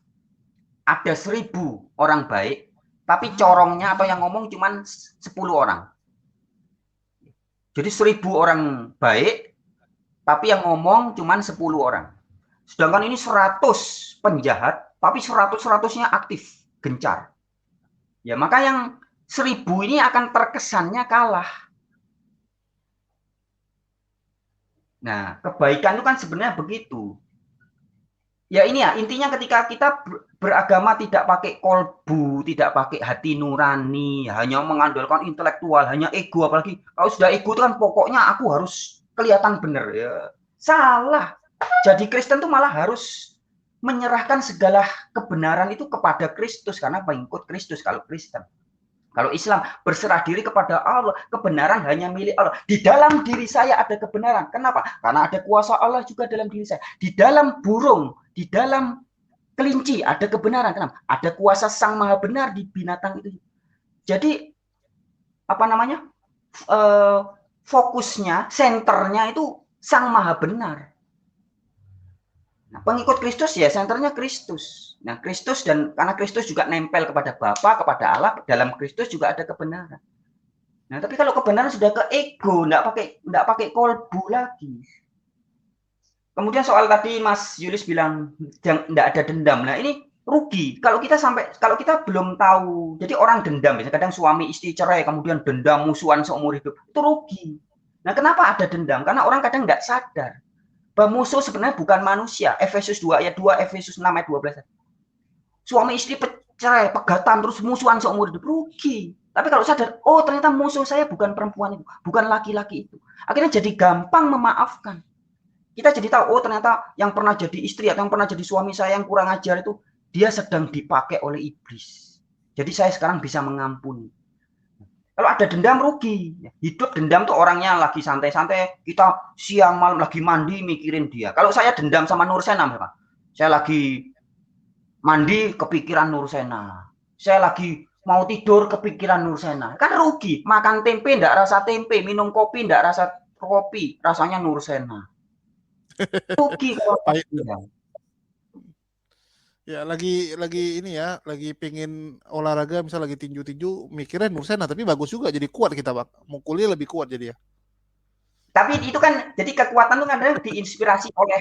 Ada 1000 orang baik, tapi corongnya atau yang ngomong cuman 10 orang. Jadi 1000 orang baik, tapi yang ngomong cuman 10 orang. Sedangkan ini 100 penjahat, tapi 100-100-nya aktif, gencar. Ya, maka yang 1000 ini akan terkesannya kalah. Nah, kebaikan itu kan sebenarnya begitu. Ya ini ya, intinya ketika kita beragama tidak pakai kolbu, tidak pakai hati nurani, hanya mengandalkan intelektual, hanya ego, apalagi kalau sudah ego itu kan pokoknya aku harus kelihatan benar. Ya, salah. Jadi Kristen itu malah harus menyerahkan segala kebenaran itu kepada Kristus, karena pengikut Kristus kalau Kristen. Kalau Islam berserah diri kepada Allah, kebenaran hanya milik Allah. Di dalam diri saya ada kebenaran. Kenapa? Karena ada kuasa Allah juga dalam diri saya. Di dalam burung, di dalam kelinci ada kebenaran. Kenapa? Ada kuasa Sang Maha Benar di binatang itu. Jadi fokusnya, senternya itu Sang Maha Benar. Nah, pengikut Kristus ya senternya Kristus. Nah, Kristus, dan karena Kristus juga nempel kepada Bapa, kepada Allah, dalam Kristus juga ada kebenaran. Nah, tapi kalau kebenaran sudah ke ego, enggak pakai kolbu lagi. Kemudian soal tadi Mas Julius bilang enggak ada dendam. Nah, ini rugi. Kalau kita belum tahu. Jadi orang dendam, biasanya kadang suami istri cerai kemudian dendam musuhan seumur hidup. Itu rugi. Nah, kenapa ada dendam? Karena orang kadang enggak sadar bahwa musuh sebenarnya bukan manusia. Efesus 2 ayat 2, Efesus 6 ayat 12. Suami istri cerai, pegatan, terus musuhan seumur hidup, rugi. Tapi kalau sadar, oh ternyata musuh saya bukan perempuan itu, bukan laki-laki itu. Akhirnya jadi gampang memaafkan. Kita jadi tahu, oh ternyata yang pernah jadi istri atau yang pernah jadi suami saya yang kurang ajar itu, dia sedang dipakai oleh iblis. Jadi saya sekarang bisa mengampuni. Kalau ada dendam, rugi. Hidup dendam tuh orangnya lagi santai-santai, kita siang malam lagi mandi mikirin dia. Kalau saya dendam sama Nursena, saya lagi mandi kepikiran Nursena, saya lagi mau tidur kepikiran Nursena, kan rugi. Makan tempe enggak rasa tempe, minum kopi enggak rasa kopi, rasanya Nursena. Rugi kalau ya lagi ini ya, lagi pingin olahraga, misal lagi tinju-tinju, mikirnya Nursena, tapi bagus juga jadi kuat kita, Bang. Mukulnya lebih kuat jadi ya. Tapi itu kan jadi kekuatan itu kan diinspirasi oleh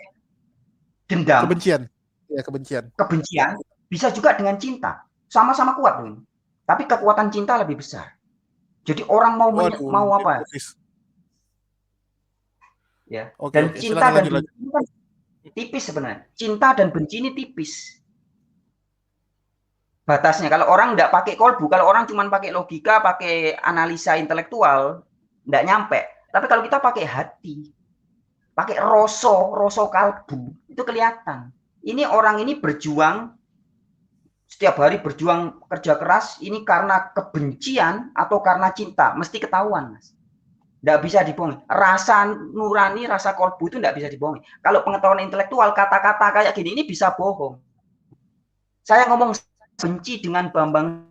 dendam, Kebencian. Ya, kebencian. kebencian, bisa juga dengan cinta. Sama-sama kuat loh ini. Tapi kekuatan cinta lebih besar. Jadi orang mau Waduh, mau apa? profis. Ya. Oke, Dan oke. cinta Silakan dan lanjut. benci kan tipis sebenarnya. Cinta dan benci ini tipis. Batasnya kalau orang nggak pakai kolbu, kalau orang cuma pakai logika, pakai analisa intelektual, nggak nyampe. Tapi kalau kita pakai hati, pakai rasa kalbu, itu kelihatan. Ini orang ini berjuang, setiap hari berjuang kerja keras, ini karena kebencian atau karena cinta, mesti ketahuan, Mas. Nggak bisa dibohongi. Rasa nurani, rasa kolbu itu nggak bisa dibohongi. Kalau pengetahuan intelektual, kata-kata kayak gini, ini bisa bohong. Saya ngomong benci dengan Bambang,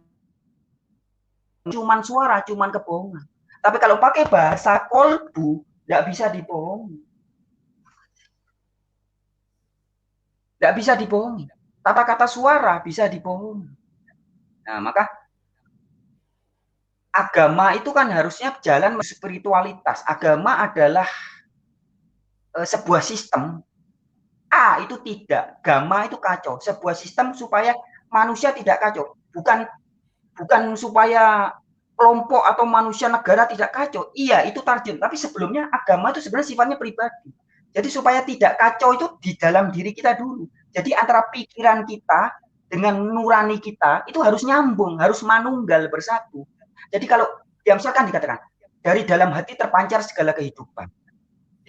cuman suara, cuman kebohongan. Tapi kalau pakai bahasa kolbu, nggak bisa dibohongi. Nggak bisa dibohongi. Kata-kata suara bisa dibohongi. Nah, maka agama itu kan harusnya jalan spiritualitas. Agama adalah sebuah sistem. Itu tidak. Agama itu kacau. Sebuah sistem supaya manusia tidak kacau. Bukan supaya kelompok atau manusia negara tidak kacau. Iya, itu target. Tapi sebelumnya agama itu sebenarnya sifatnya pribadi. Jadi supaya tidak kacau itu di dalam diri kita dulu. Jadi antara pikiran kita dengan nurani kita itu harus nyambung, harus manunggal bersatu. Jadi kalau ya misalkan dikatakan dari dalam hati terpancar segala kehidupan.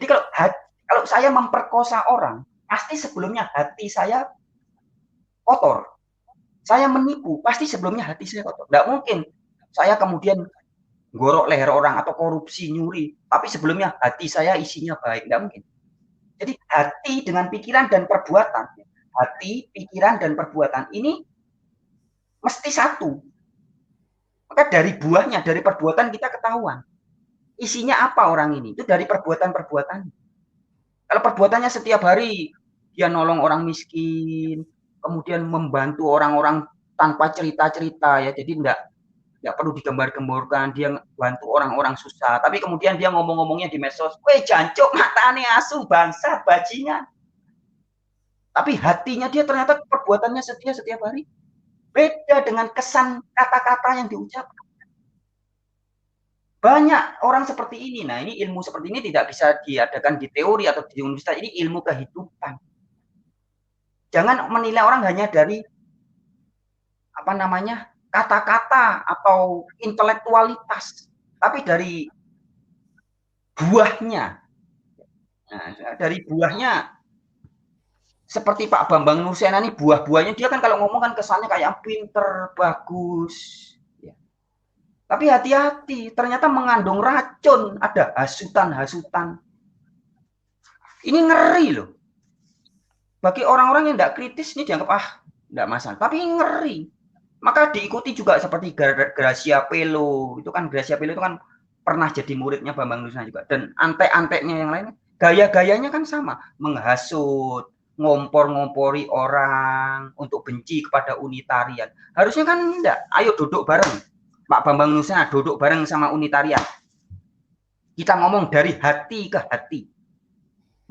Jadi kalau saya memperkosa orang, pasti sebelumnya hati saya kotor. Saya menipu, pasti sebelumnya hati saya kotor. Tidak mungkin saya kemudian gorok leher orang atau korupsi, nyuri, tapi sebelumnya hati saya isinya baik. Tidak mungkin. Jadi hati dengan pikiran dan perbuatan, hati, pikiran dan perbuatan ini mesti satu. Maka dari buahnya, dari perbuatan kita ketahuan. Isinya apa orang ini? Itu dari perbuatan-perbuatan. Kalau perbuatannya setiap hari dia nolong orang miskin, kemudian membantu orang-orang tanpa cerita-cerita ya, jadi enggak perlu digembar-gemborkan, dia bantu orang-orang susah. Tapi kemudian dia ngomong-ngomongnya di medsos, "Weh jancuk, matane asu, bangsa, bajingan." Tapi hatinya dia ternyata perbuatannya setia setiap hari. Beda dengan kesan kata-kata yang diucapkan. Banyak orang seperti ini. Nah, ini ilmu seperti ini tidak bisa diadakan di teori atau di universitas. Ini ilmu kehidupan. Jangan menilai orang hanya dari kata-kata atau intelektualitas, tapi dari buahnya. Nah, dari buahnya seperti Pak Bambang Nursena ini buah-buahnya dia kan kalau ngomong kan kesannya kayak pinter, bagus. Ya. Tapi hati-hati, ternyata mengandung racun, ada hasutan-hasutan. Ini ngeri loh. Bagi orang-orang yang tidak kritis ini dianggap tidak masalah, tapi ngeri. Maka diikuti juga seperti Gracia Pelo. Itu kan Gracia Pelo itu kan pernah jadi muridnya Bambang Nursena juga. Dan antek-anteknya yang lain, gaya-gayanya kan sama, menghasut, ngompor-ngompori orang untuk benci kepada unitarian. Harusnya kan enggak. Ayo duduk bareng. Pak Bambang Nursena duduk bareng sama unitarian. Kita ngomong dari hati ke hati.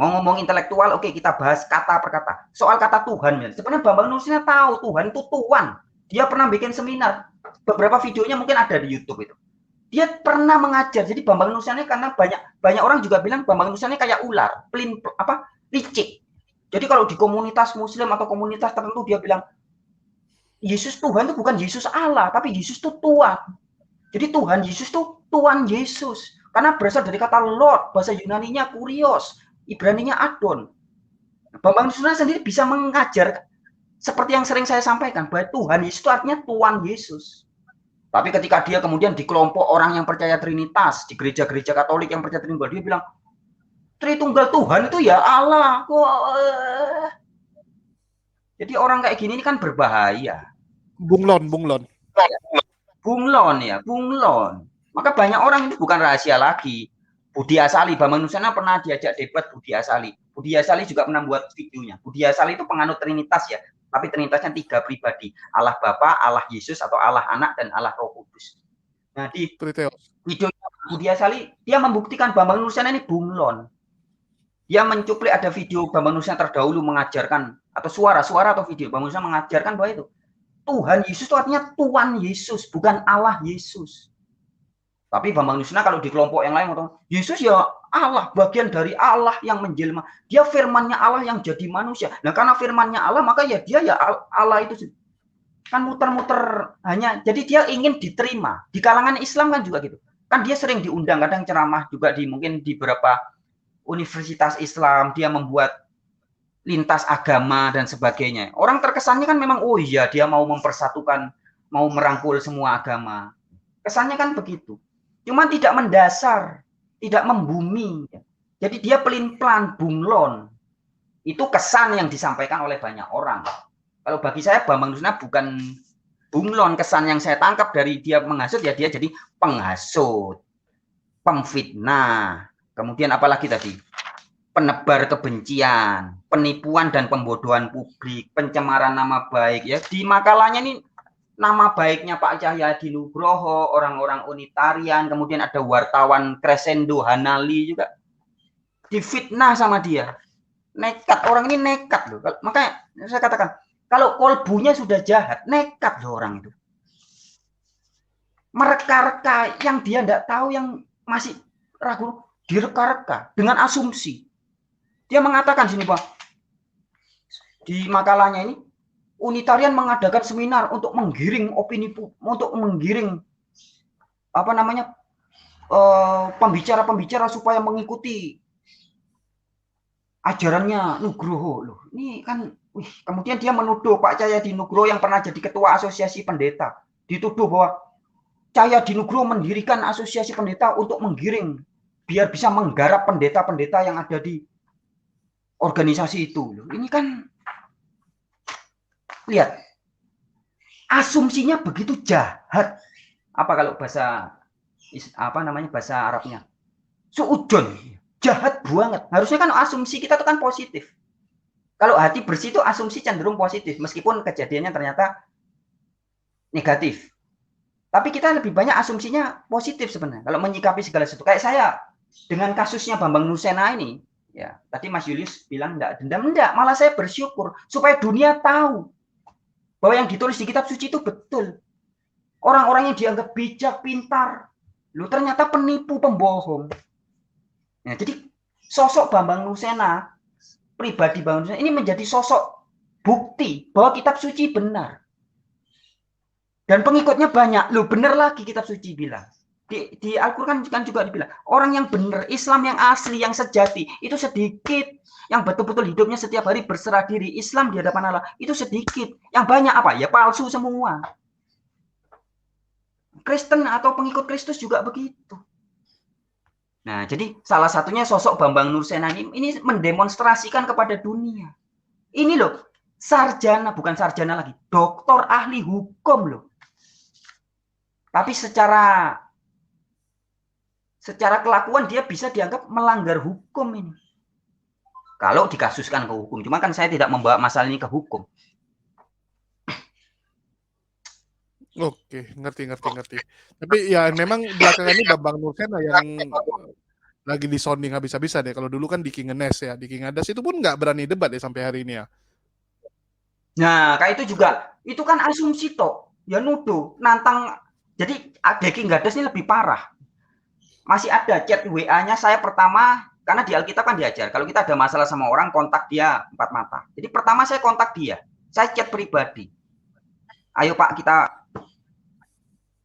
Mau ngomong intelektual, oke kita bahas kata per kata. Soal kata Tuhan, sebenarnya Bambang Nursena tahu Tuhan itu Tuhan. Dia pernah bikin seminar. Beberapa videonya mungkin ada di YouTube itu. Dia pernah mengajar. Jadi Bambang Nursena karena banyak orang juga bilang Bambang Nursena kayak ular, licik. Jadi kalau di komunitas Muslim atau komunitas tertentu dia bilang Yesus Tuhan itu bukan Yesus Allah, tapi Yesus itu Tuhan. Jadi Tuhan Yesus itu Tuhan Yesus. Karena berasal dari kata Lord, bahasa Yunaninya Kurios, Ibraninya Adon. Bambang Nursena sendiri bisa mengajar seperti yang sering saya sampaikan, bahwa Tuhan Yesus itu artinya Tuhan Yesus. Tapi ketika dia kemudian di kelompok orang yang percaya Trinitas, di gereja-gereja Katolik yang percaya Tritunggal, dia bilang, Tritunggal Tuhan itu ya Allah. Jadi orang kayak gini ini kan berbahaya. Bunglon. Bunglon. Maka banyak orang itu bukan rahasia lagi. Budi Asali, Bambang Nursena pernah diajak debat Budi Asali. Budi Asali juga pernah buat videonya. Budi Asali itu penganut Trinitas ya, tapi Trinitasnya 3 pribadi. Allah Bapa, Allah Yesus atau Allah Anak dan Allah Roh Kudus. Nah, di videonya Budi Asali dia membuktikan Bambang Nursena ini bunglon. Dia mencuplik ada video Bambang Nurusena terdahulu mengajarkan, atau suara atau video Bambang Nurusena mengajarkan bahwa itu Tuhan Yesus itu artinya Tuhan Yesus, bukan Allah Yesus. Tapi Bambang Nurusena kalau di kelompok yang lain ngomong, Yesus ya Allah, bagian dari Allah yang menjelma. Dia firmannya Allah yang jadi manusia. Nah, karena firmannya Allah, maka ya dia ya Allah itu. Kan muter-muter hanya, jadi dia ingin diterima. Di kalangan Islam kan juga gitu. Kan dia sering diundang, kadang ceramah juga mungkin di beberapa universitas Islam, dia membuat lintas agama dan sebagainya. Orang terkesannya kan memang, oh iya dia mau mempersatukan, mau merangkul semua agama. Kesannya kan begitu. Cuman tidak mendasar, tidak membumi. Jadi dia pelin-pelan, bunglon. Itu kesan yang disampaikan oleh banyak orang. Kalau bagi saya Bambang Nurusena bukan bunglon. Kesan yang saya tangkap dari dia menghasut, ya dia jadi penghasut, pemfitnah. Kemudian apalagi tadi? Penebar kebencian, penipuan dan pembodohan publik, pencemaran nama baik. Ya, di makalahnya ini nama baiknya Pak Cahyadi Nugroho, orang-orang unitarian, kemudian ada wartawan Crescendo Hanali juga difitnah sama dia. Nekat, orang ini nekat loh. Makanya saya katakan, kalau kolbunya sudah jahat, nekat loh orang itu. Mereka-reka yang dia tidak tahu, yang masih ragu, direka-reka dengan asumsi. Dia mengatakan sini Pak, di makalahnya ini, unitarian mengadakan seminar untuk menggiring opini, untuk menggiring apa namanya pembicara-pembicara supaya mengikuti ajarannya Nugroho loh. Ini kan, kemudian dia menuduh Pak Cahyadi Nugroho yang pernah jadi ketua asosiasi pendeta, dituduh bahwa Cahyadi Nugroho mendirikan asosiasi pendeta untuk menggiring biar bisa menggarap pendeta-pendeta yang ada di organisasi itu. Ini kan, lihat, asumsinya begitu jahat. Apa kalau bahasa bahasa Arabnya? Suudzon, jahat banget. Harusnya kan asumsi kita itu kan positif. Kalau hati bersih itu asumsi cenderung positif, meskipun kejadiannya ternyata negatif. Tapi kita lebih banyak asumsinya positif sebenarnya. Kalau menyikapi segala sesuatu, kayak saya dengan kasusnya Bambang Nurusena ini, ya tadi Mas Julius bilang enggak dendam, enggak, malah saya bersyukur supaya dunia tahu bahwa yang ditulis di kitab suci itu betul. Orang-orang yang dianggap bijak, pintar, lu ternyata penipu, pembohong. Nah, jadi sosok Bambang Nurusena, pribadi Bambang Nurusena ini menjadi sosok bukti bahwa kitab suci benar. Dan pengikutnya banyak. Lu benar lagi kitab suci bilang. Di Al-Quran kan juga dibilang, orang yang benar, Islam yang asli, yang sejati, itu sedikit. Yang betul-betul hidupnya setiap hari berserah diri, Islam di hadapan Allah, itu sedikit. Yang banyak apa? Ya palsu semua. Kristen atau pengikut Kristus juga begitu. Nah, jadi salah satunya sosok Bambang Nurusena ini mendemonstrasikan kepada dunia. Ini loh, sarjana, bukan sarjana lagi, doktor ahli hukum loh. Tapi secara kelakuan dia bisa dianggap melanggar hukum ini. Kalau dikasuskan ke hukum. Cuma kan saya tidak membawa masalah ini ke hukum. Oke, ngerti. Tapi ya memang belakangan ini Bambang Nurusena yang lagi disounding habis-habisan ya. Kalau dulu kan di King Enes ya, di King Adas itu pun nggak berani debat ya sampai hari ini ya. Nah, kayak itu juga. Itu kan asumsi toh. Ya nuduh, nantang. Jadi King Adas ini lebih parah. Masih ada chat WA-nya saya pertama, karena di Alkitab kan diajar. Kalau kita ada masalah sama orang, kontak dia 4 mata. Jadi pertama saya kontak dia. Saya chat pribadi. Ayo Pak, kita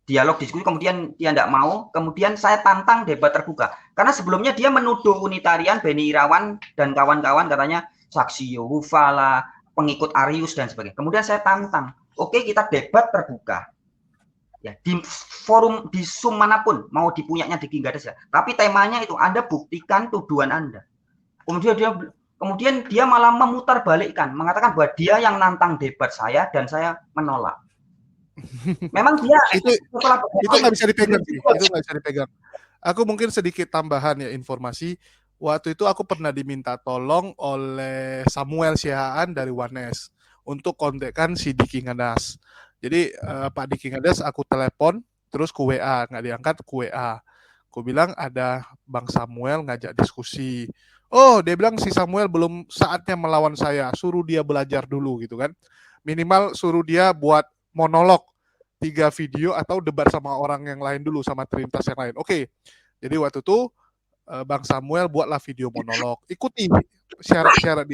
dialog diskusi, kemudian dia tidak mau, kemudian saya tantang debat terbuka. Karena sebelumnya dia menuduh Unitarian, Beni Irawan, dan kawan-kawan katanya saksi Yehova lah, pengikut Arius, dan sebagainya. Kemudian saya tantang, oke kita debat terbuka. Ya, di forum, di Zoom manapun, mau dipunyanya di King Adas ya. Tapi temanya itu, Anda buktikan tuduhan Anda. Kemudian dia malah memutarbalikkan, mengatakan bahwa dia yang nantang debat saya dan saya menolak. Memang dia itu nggak bisa dipegang sih, itu nggak bisa dipegang. Aku mungkin sedikit tambahan ya informasi. Waktu itu aku pernah diminta tolong oleh Samuel Sihaan dari Wanes untuk kontakkan si King Adas. Jadi Pak King Adas aku telepon, terus ku WA, nggak diangkat, ku WA. Aku bilang ada Bang Samuel ngajak diskusi. oh dia bilang si Samuel belum saatnya melawan saya, suruh dia belajar dulu gitu kan. Minimal suruh dia buat monolog 3 video atau debat sama orang yang lain dulu, sama Trinitas yang lain. Oke, jadi waktu itu Bang Samuel buatlah video monolog, ikuti syarat-syarat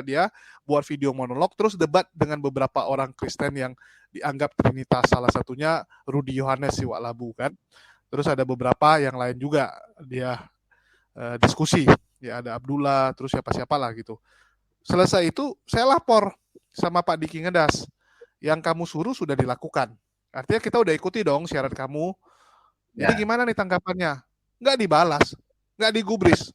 dia, buat video monolog, terus debat dengan beberapa orang Kristen yang dianggap Trinitas, salah satunya Rudi Yohanes si Wak Labu kan. Terus ada beberapa yang lain juga dia diskusi, ya ada Abdullah, terus siapa-siapa lah gitu. Selesai itu saya lapor sama Pak Diki Ngedas, yang kamu suruh sudah dilakukan. Artinya kita udah ikuti dong syarat kamu. Jadi gimana nih tanggapannya? Nggak dibalas, nggak digubris.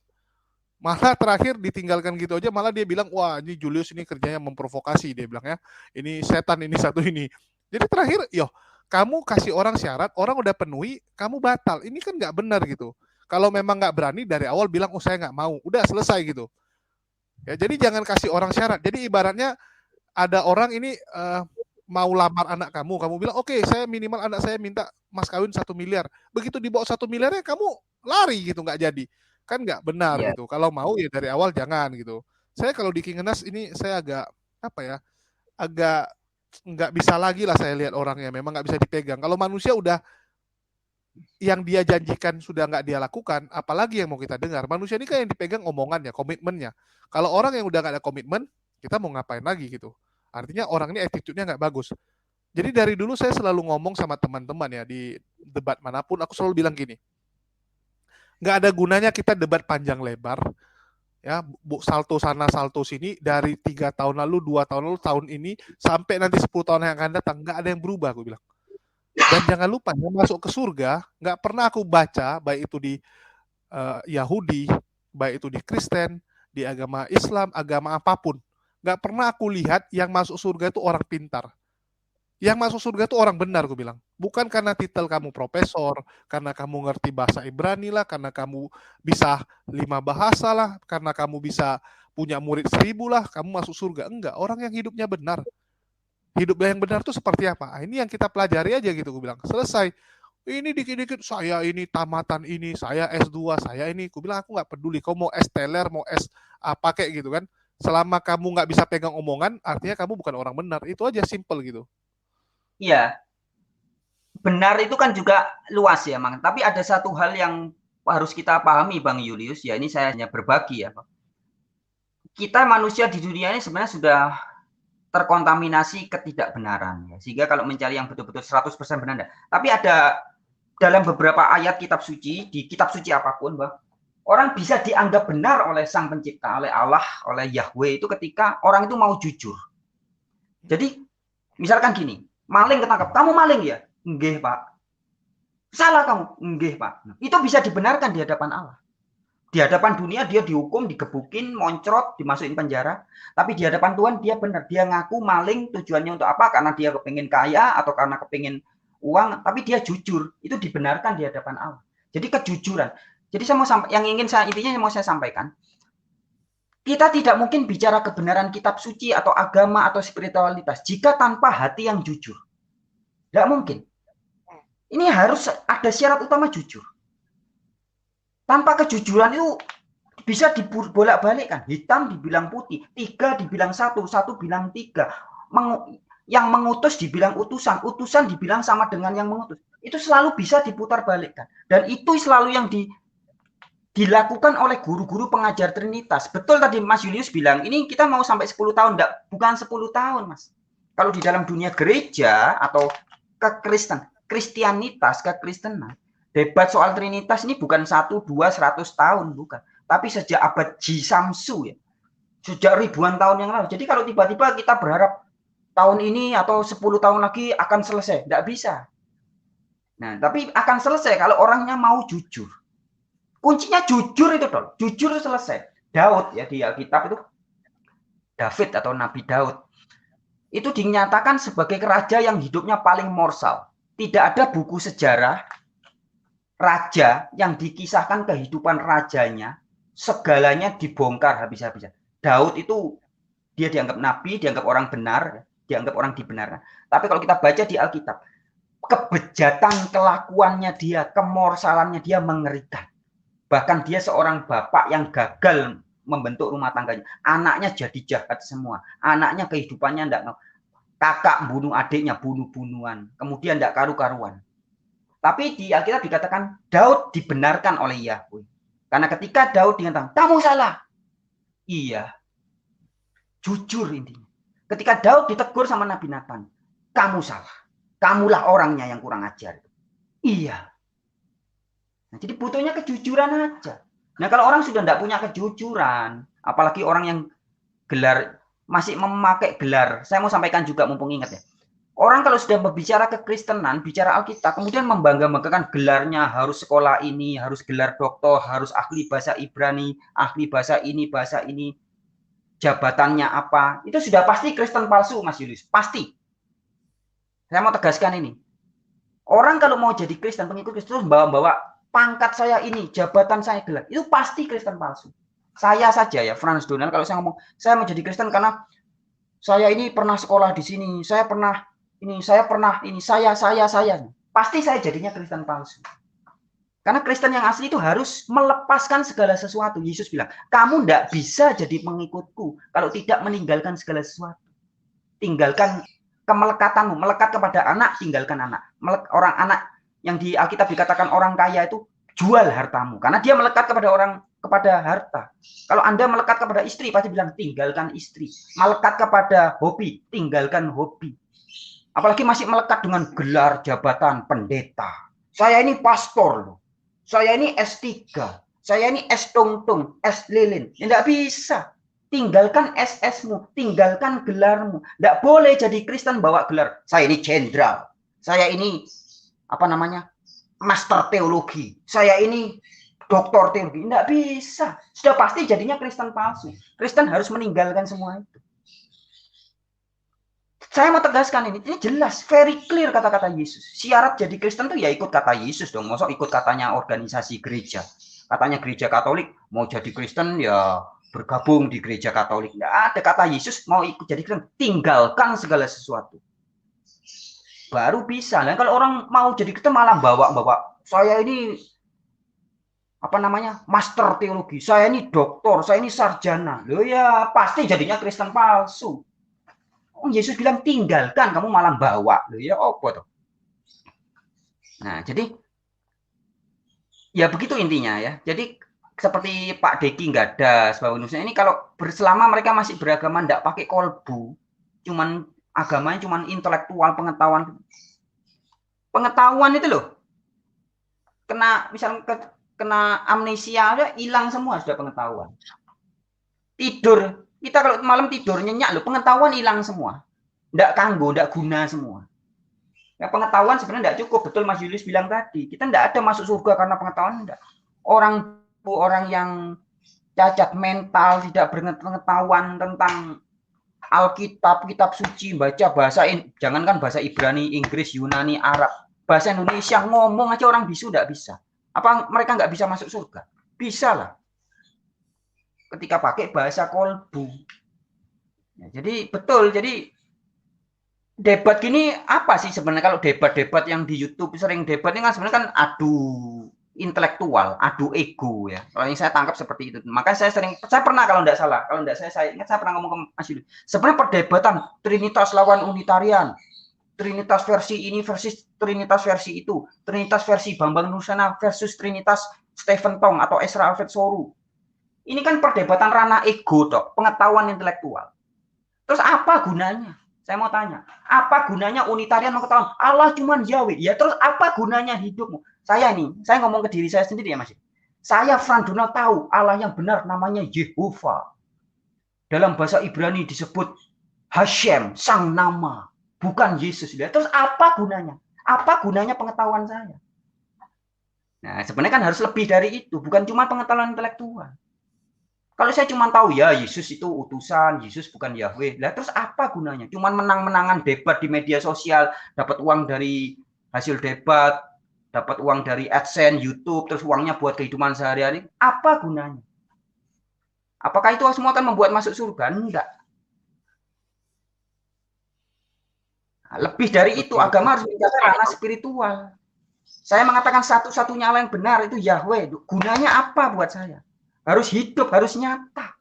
Malah terakhir ditinggalkan gitu aja, malah dia bilang, wah ini Julius ini kerjanya memprovokasi, dia bilang ya. Ini setan ini satu ini. Jadi terakhir, kamu kasih orang syarat, orang udah penuhi, kamu batal. Ini kan nggak benar gitu. Kalau memang nggak berani dari awal bilang, oh saya nggak mau, udah selesai gitu. Ya, jadi jangan kasih orang syarat. Jadi ibaratnya ada orang ini mau lamar anak kamu bilang, oke, saya minimal anak saya minta mas kawin 1 miliar. Begitu dibawa 1 miliarnya kamu lari gitu, nggak jadi. Kan nggak benar gitu. Kalau mau ya dari awal jangan gitu. Saya kalau di King Ngenas ini saya agak agak nggak bisa lagi lah saya lihat orangnya, memang nggak bisa dipegang. Kalau manusia udah yang dia janjikan sudah nggak dia lakukan, apalagi yang mau kita dengar. Manusia ini kan yang dipegang omongannya, komitmennya. Kalau orang yang udah nggak ada komitmen, kita mau ngapain lagi gitu. Artinya orang ini attitude-nya nggak bagus. Jadi dari dulu saya selalu ngomong sama teman-teman ya, di debat manapun, aku selalu bilang gini, nggak ada gunanya kita debat panjang lebar, ya salto sana salto sini, dari 3 tahun lalu, 2 tahun lalu, tahun ini, sampai nanti 10 tahun yang akan datang, nggak ada yang berubah, aku bilang. Dan jangan lupa, yang masuk ke surga, nggak pernah aku baca, baik itu di Yahudi, baik itu di Kristen, di agama Islam, agama apapun, nggak pernah aku lihat yang masuk surga itu orang pintar. Yang masuk surga itu orang benar, aku bilang. Bukan karena titel kamu profesor, karena kamu ngerti bahasa Ibrani lah, karena kamu bisa 5 bahasa lah, karena kamu bisa punya murid 1000 lah, kamu masuk surga. Enggak, orang yang hidupnya benar. Hidupnya yang benar itu seperti apa? Ini yang kita pelajari aja gitu, aku bilang. Selesai. Ini dikit-dikit, saya ini tamatan ini, saya S2, saya ini. Aku bilang, aku nggak peduli. Kau mau S teler, mau S apa kayak gitu kan. Selama kamu nggak bisa pegang omongan, artinya kamu bukan orang benar. Itu aja, simple gitu. Iya, benar itu kan juga luas ya, Mang. Tapi ada satu hal yang harus kita pahami, Bang Julius. Ya, ini saya hanya berbagi ya, Bang. Kita manusia di dunia ini sebenarnya sudah terkontaminasi ketidakbenaran. Ya. Sehingga kalau mencari yang betul-betul 100% benar. Tapi ada dalam beberapa ayat kitab suci, di kitab suci apapun, Bang, orang bisa dianggap benar oleh Sang Pencipta, oleh Allah, oleh Yahweh itu ketika orang itu mau jujur. Jadi, misalkan gini, maling ketangkap, kamu maling ya? Nggih, Pak. Salah kamu? Nggih, Pak. Itu bisa dibenarkan di hadapan Allah. Di hadapan dunia dia dihukum, digebukin, moncrot, dimasukin penjara. Tapi di hadapan Tuhan dia benar. Dia ngaku maling, tujuannya untuk apa? Karena dia kepingin kaya atau karena kepingin uang. Tapi dia jujur. Itu dibenarkan di hadapan Allah. Jadi kejujuran. Jadi intinya mau saya sampaikan. Kita tidak mungkin bicara kebenaran kitab suci atau agama atau spiritualitas jika tanpa hati yang jujur. Tidak mungkin. Ini harus ada syarat utama jujur. Tanpa kejujuran itu bisa dibolak-balikkan. Hitam dibilang putih, 3 dibilang 1, 1 bilang 3. Yang mengutus dibilang utusan, utusan dibilang sama dengan yang mengutus. Itu selalu bisa diputar-balikkan. Dan itu selalu yang dilakukan oleh guru-guru pengajar Trinitas. Betul tadi Mas Julius bilang, ini kita mau sampai 10 tahun. Bukan 10 tahun, Mas. Kalau di dalam dunia gereja atau Kristianitas, kekristenan, debat soal Trinitas ini bukan 1, 2, 100 tahun, bukan. Tapi sejak abad Jisamsu, ya. Sejak ribuan tahun yang lalu. Jadi kalau tiba-tiba kita berharap tahun ini atau 10 tahun lagi akan selesai, tidak bisa. Nah, tapi akan selesai kalau orangnya mau jujur. Kuncinya jujur itu dong. Jujur itu selesai. Daud ya di Alkitab itu, David atau Nabi Daud itu dinyatakan sebagai raja yang hidupnya paling morsal. Tidak ada buku sejarah raja yang dikisahkan kehidupan rajanya segalanya dibongkar habis-habisan. Daud itu dia dianggap nabi, dianggap orang benar, dianggap orang dibenarkan. Tapi kalau kita baca di Alkitab, kebejatan kelakuannya dia, kemorsalannya dia mengerikan. Bahkan dia seorang bapak yang gagal membentuk rumah tangganya. Anaknya jadi jahat semua. Anaknya kehidupannya enggak, kakak bunuh adiknya, bunuh-bunuhan. Kemudian enggak karu-karuan. Tapi di Alkitab dikatakan Daud dibenarkan oleh Yahweh. Karena ketika Daud dikatakan, kamu salah. Iya. Jujur intinya. Ketika Daud ditegur sama Nabi Nathan, kamu salah. Kamulah orangnya yang kurang ajar. Iya. Nah, jadi butuhnya kejujuran aja. Nah, kalau orang sudah tidak punya kejujuran, apalagi orang yang gelar masih memakai gelar, saya mau sampaikan juga mumpung ingat ya. Orang kalau sudah berbicara kekristenan, bicara Alkitab, kemudian membangga-banggakan gelarnya, harus sekolah ini, harus gelar doktor, harus ahli bahasa Ibrani, ahli bahasa ini, jabatannya apa, itu sudah pasti Kristen palsu, Mas Julius. Pasti. Saya mau tegaskan ini. Orang kalau mau jadi Kristen, pengikut Kristus, bawa pangkat saya ini, jabatan saya gelar, itu pasti Kristen palsu. Saya saja ya, Frans Donald, kalau saya ngomong, saya mau jadi Kristen karena saya ini pernah sekolah di sini, saya pernah ini, saya pasti saya jadinya Kristen palsu. Karena Kristen yang asli itu harus melepaskan segala sesuatu. Yesus bilang, kamu tidak bisa jadi pengikutku kalau tidak meninggalkan segala sesuatu. Tinggalkan kemelekatanmu, melekat kepada anak, tinggalkan anak. Orang anak yang di Alkitab dikatakan orang kaya itu jual hartamu, karena dia melekat kepada harta. Kalau Anda melekat kepada istri, pasti bilang tinggalkan istri. Melekat kepada hobi, tinggalkan hobi. Apalagi masih melekat dengan gelar jabatan pendeta. Saya ini pastor loh. Saya ini S3. Saya ini S tungtung, S lilin. Tidak bisa. Tinggalkan SS-mu, tinggalkan gelarmu. Tidak boleh jadi Kristen bawa gelar. Saya ini jenderal. Saya ini master teologi. Saya ini doktor teologi. Tidak bisa. Sudah pasti jadinya Kristen palsu. Kristen harus meninggalkan semua itu. Saya mau tegaskan ini jelas, very clear kata-kata Yesus. Syarat jadi Kristen tuh ya ikut kata Yesus dong. Masa ikut katanya organisasi gereja. Katanya gereja Katolik, mau jadi Kristen ya bergabung di gereja Katolik. Nggak ada kata Yesus mau ikut jadi Kristen. Tinggalkan segala sesuatu. Baru bisa. Nah, kalau orang mau jadi Kristen malah bawa-bawa. Saya ini master teologi. Saya ini doktor. Saya ini sarjana. Loh ya pasti jadinya Kristen palsu. Yesus bilang tinggalkan, kamu malah bawa. Loh ya apa tuh? Nah, jadi ya begitu intinya ya. Jadi seperti Pak Deki Gadas, Bapak Indonesia ini kalau selama mereka masih beragama tidak pakai kolbu, cuman agamanya cuman intelektual, pengetahuan itu loh. Kena amnesia udah hilang semua sudah pengetahuan. Tidur, kita kalau malam tidur nyenyak loh, pengetahuan hilang semua. Enggak kanggo, enggak guna semua. Ya, pengetahuan sebenarnya enggak cukup, betul Mas Julius bilang tadi. Kita enggak ada masuk surga karena pengetahuan, enggak. Orang yang cacat mental, tidak berpengetahuan tentang Alkitab, kitab suci, baca jangankan bahasa Ibrani, Inggris, Yunani, Arab, bahasa Indonesia ngomong aja orang bisu enggak bisa. Apa mereka enggak bisa masuk surga? Bisa lah. Ketika pakai bahasa kolbu. Ya, jadi betul, jadi debat gini apa sih sebenarnya? Kalau debat-debat yang di YouTube sering debat ini kan sebenarnya kan adu intelektual, adu ego ya. Kalau yang saya tangkap seperti itu. Makanya saya pernah kalau tidak salah, saya ingat saya pernah ngomong ke Mas Yudi. Sebenarnya perdebatan Trinitas lawan Unitarian, Trinitas versi ini versus Trinitas versi itu, Trinitas versi Bambang Nursena versus Trinitas Stephen Tong atau Ezra Alfred Soru. Ini kan perdebatan ranah ego, toh, pengetahuan intelektual. Terus apa gunanya? Saya mau tanya, apa gunanya Unitarian mengetahui Allah cuma Yahweh? Ya terus apa gunanya hidupmu? Saya ngomong ke diri saya sendiri ya Mas. Saya Frans Donald tahu Allah yang benar namanya Yehovah. Dalam bahasa Ibrani disebut Hashem, sang nama, bukan Yesus. Ya. Terus apa gunanya? Apa gunanya pengetahuan saya? Nah, sebenarnya kan harus lebih dari itu, bukan cuma pengetahuan intelektual. Kalau saya cuma tahu ya Yesus itu utusan, Yesus bukan Yahweh. Lah terus apa gunanya? Cuman menang-menangan debat di media sosial, dapat uang dari hasil debat, dapat uang dari AdSense, YouTube, terus uangnya buat kehidupan sehari-hari. Apa gunanya? Apakah itu semua akan membuat masuk surga? Enggak. Nah, lebih dari itu, agama harus menjaga ranah spiritual. Saya mengatakan satu-satunya Allah yang benar itu Yahweh. Gunanya apa buat saya? Harus hidup, harus nyata.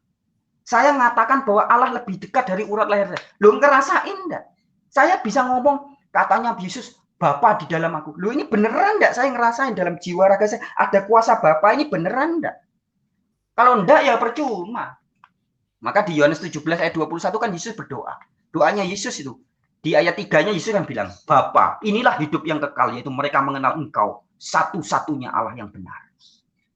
Saya mengatakan bahwa Allah lebih dekat dari urat leher saya. Loh, ngerasain enggak? Saya bisa ngomong, katanya Yesus, Bapa di dalam aku. Loh, ini beneran enggak? Saya ngerasain dalam jiwa raga saya ada kuasa Bapa, ini beneran enggak? Kalau enggak ya percuma. Maka di Yohanes 17 ayat 21 kan Yesus berdoa. Doanya Yesus itu. Di ayat 3-nya Yesus kan bilang, Bapa, inilah hidup yang kekal, yaitu mereka mengenal Engkau, satu-satunya Allah yang benar.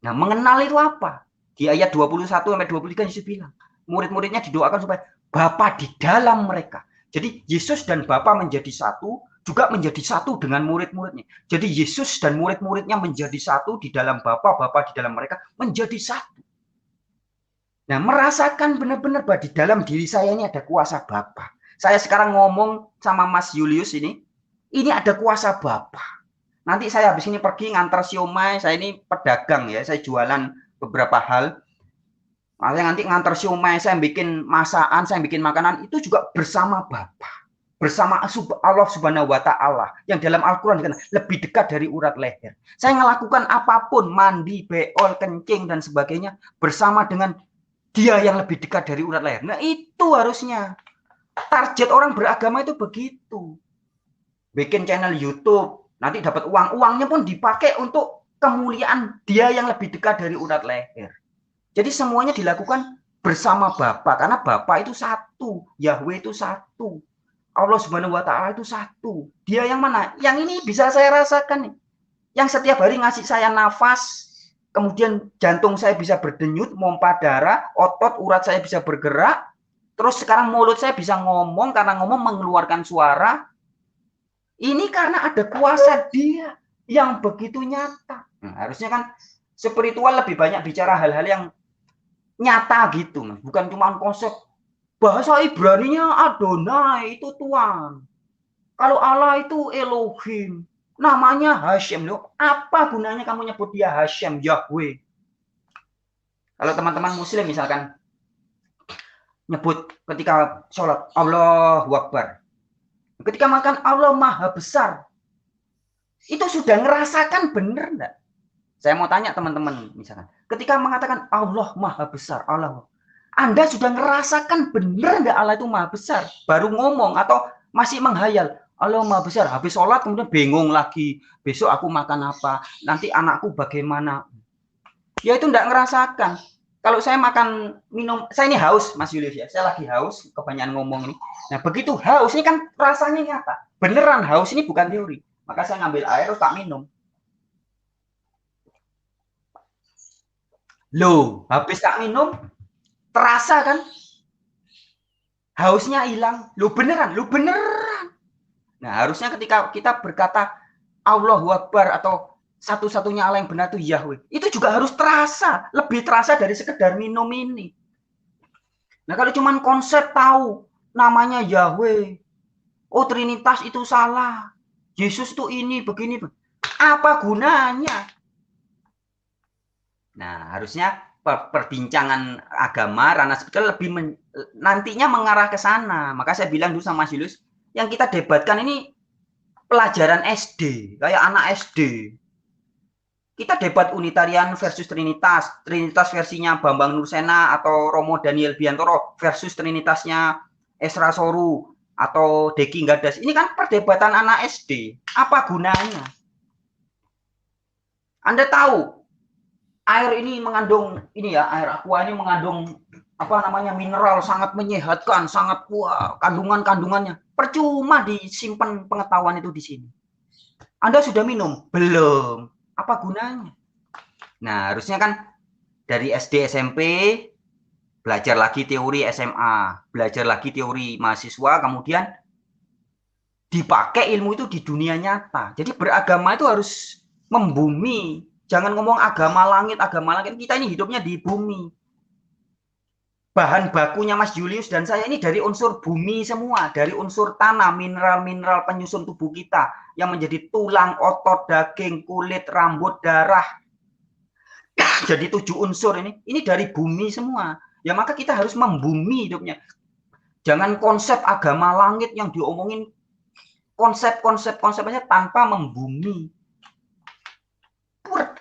Nah, mengenal itu apa? Di ayat 21 sampai 23 Yesus bilang, murid-muridnya didoakan supaya Bapa di dalam mereka. Jadi Yesus dan Bapa menjadi satu, juga menjadi satu dengan murid-muridnya. Jadi Yesus dan murid-muridnya menjadi satu di dalam Bapa, Bapa di dalam mereka menjadi satu. Nah, merasakan benar-benar bahwa di dalam diri saya ini ada kuasa Bapa. Saya sekarang ngomong sama Mas Julius ini ada kuasa Bapa. Nanti saya habis ini pergi ngantar siomay, saya ini pedagang ya, saya jualan beberapa hal. Saya nanti ngantar siomay, saya bikin masakan, saya bikin makanan, itu juga bersama Bapa. Bersama Allah Subhanahu wa Ta'ala yang dalam Al-Quran lebih dekat dari urat leher. Saya melakukan apapun, mandi, beol, kencing dan sebagainya bersama dengan Dia yang lebih dekat dari urat leher. Nah, itu harusnya target orang beragama itu begitu. Bikin channel YouTube, nanti dapat uang, uangnya pun dipakai untuk kemuliaan Dia yang lebih dekat dari urat leher. Jadi semuanya dilakukan bersama Bapa, karena Bapa itu satu, Yahweh itu satu, Allah Subhanahu wa Ta'ala itu satu. Dia yang mana? Yang ini bisa saya rasakan nih. Yang setiap hari ngasih saya nafas, kemudian jantung saya bisa berdenyut, mompa darah, otot urat saya bisa bergerak, terus sekarang mulut saya bisa ngomong, karena ngomong mengeluarkan suara. Ini karena ada kuasa Dia yang begitu nyata. Nah, harusnya kan spiritual lebih banyak bicara hal-hal yang nyata gitu, bukan cuma konsep. Bahasa Ibraninya Adonai itu Tuhan. Kalau Allah itu Elohim, namanya Hashem. Loh, apa gunanya kamu nyebut Dia Hashem, Yahweh? Kalau teman-teman muslim misalkan nyebut ketika sholat Allahu Akbar, ketika makan Allah Maha Besar, itu sudah ngerasakan bener enggak? Saya mau tanya teman-teman misalkan, ketika mengatakan Allah Maha Besar, Allah, Anda sudah ngerasakan bener enggak Allah itu Maha Besar? Baru ngomong atau masih menghayal Allah Maha Besar, habis sholat kemudian bingung lagi, besok aku makan apa, nanti anakku bagaimana? Ya itu enggak ngerasakan. Kalau saya makan minum, saya ini haus Mas Julius ya, saya lagi haus, kebanyakan ngomong ini. Nah begitu haus ini kan rasanya nyata, beneran haus ini bukan teori. Maka saya ngambil air terus tak minum. Loh, habis tak minum, terasa kan? Hausnya hilang. Loh beneran, loh beneran. Nah harusnya ketika kita berkata Allahu Akbar atau satu-satunya Allah yang benar itu Yahweh, itu juga harus terasa, lebih terasa dari sekedar minum ini. Nah kalau cuma konsep tahu namanya Yahweh, oh Trinitas itu salah, Yesus itu ini begini, apa gunanya? Nah harusnya perbincangan agama ranah spiritual lebih nantinya mengarah ke sana. Maka saya bilang dulu sama Mas Julius, yang kita debatkan ini pelajaran SD, kayak anak SD. Kita debat Unitarian versus Trinitas, Trinitas versinya Bambang Nursena atau Romo Daniel Biantoro versus Trinitasnya Esra Soru atau Deki Gadas. Ini kan perdebatan anak SD. Apa gunanya? Anda tahu air ini mengandung ini ya, air aqua ini mengandung apa namanya mineral, sangat menyehatkan, sangat kuat kandungannya. Percuma disimpan pengetahuan itu di sini. Anda sudah minum? Belum. Apa gunanya? Nah, harusnya kan dari SD SMP belajar lagi teori SMA, belajar lagi teori mahasiswa, kemudian dipakai ilmu itu di dunia nyata. Jadi beragama itu harus membumi. Jangan ngomong agama langit. Kita ini hidupnya di bumi. Bahan bakunya Mas Julius dan saya ini dari unsur bumi semua, dari unsur tanah, mineral-mineral penyusun tubuh kita yang menjadi tulang, otot, daging, kulit, rambut, darah. Jadi 7 unsur ini dari bumi semua. Ya maka kita harus membumi hidupnya. Jangan konsep agama langit yang diomongin konsep-konsepnya tanpa membumi.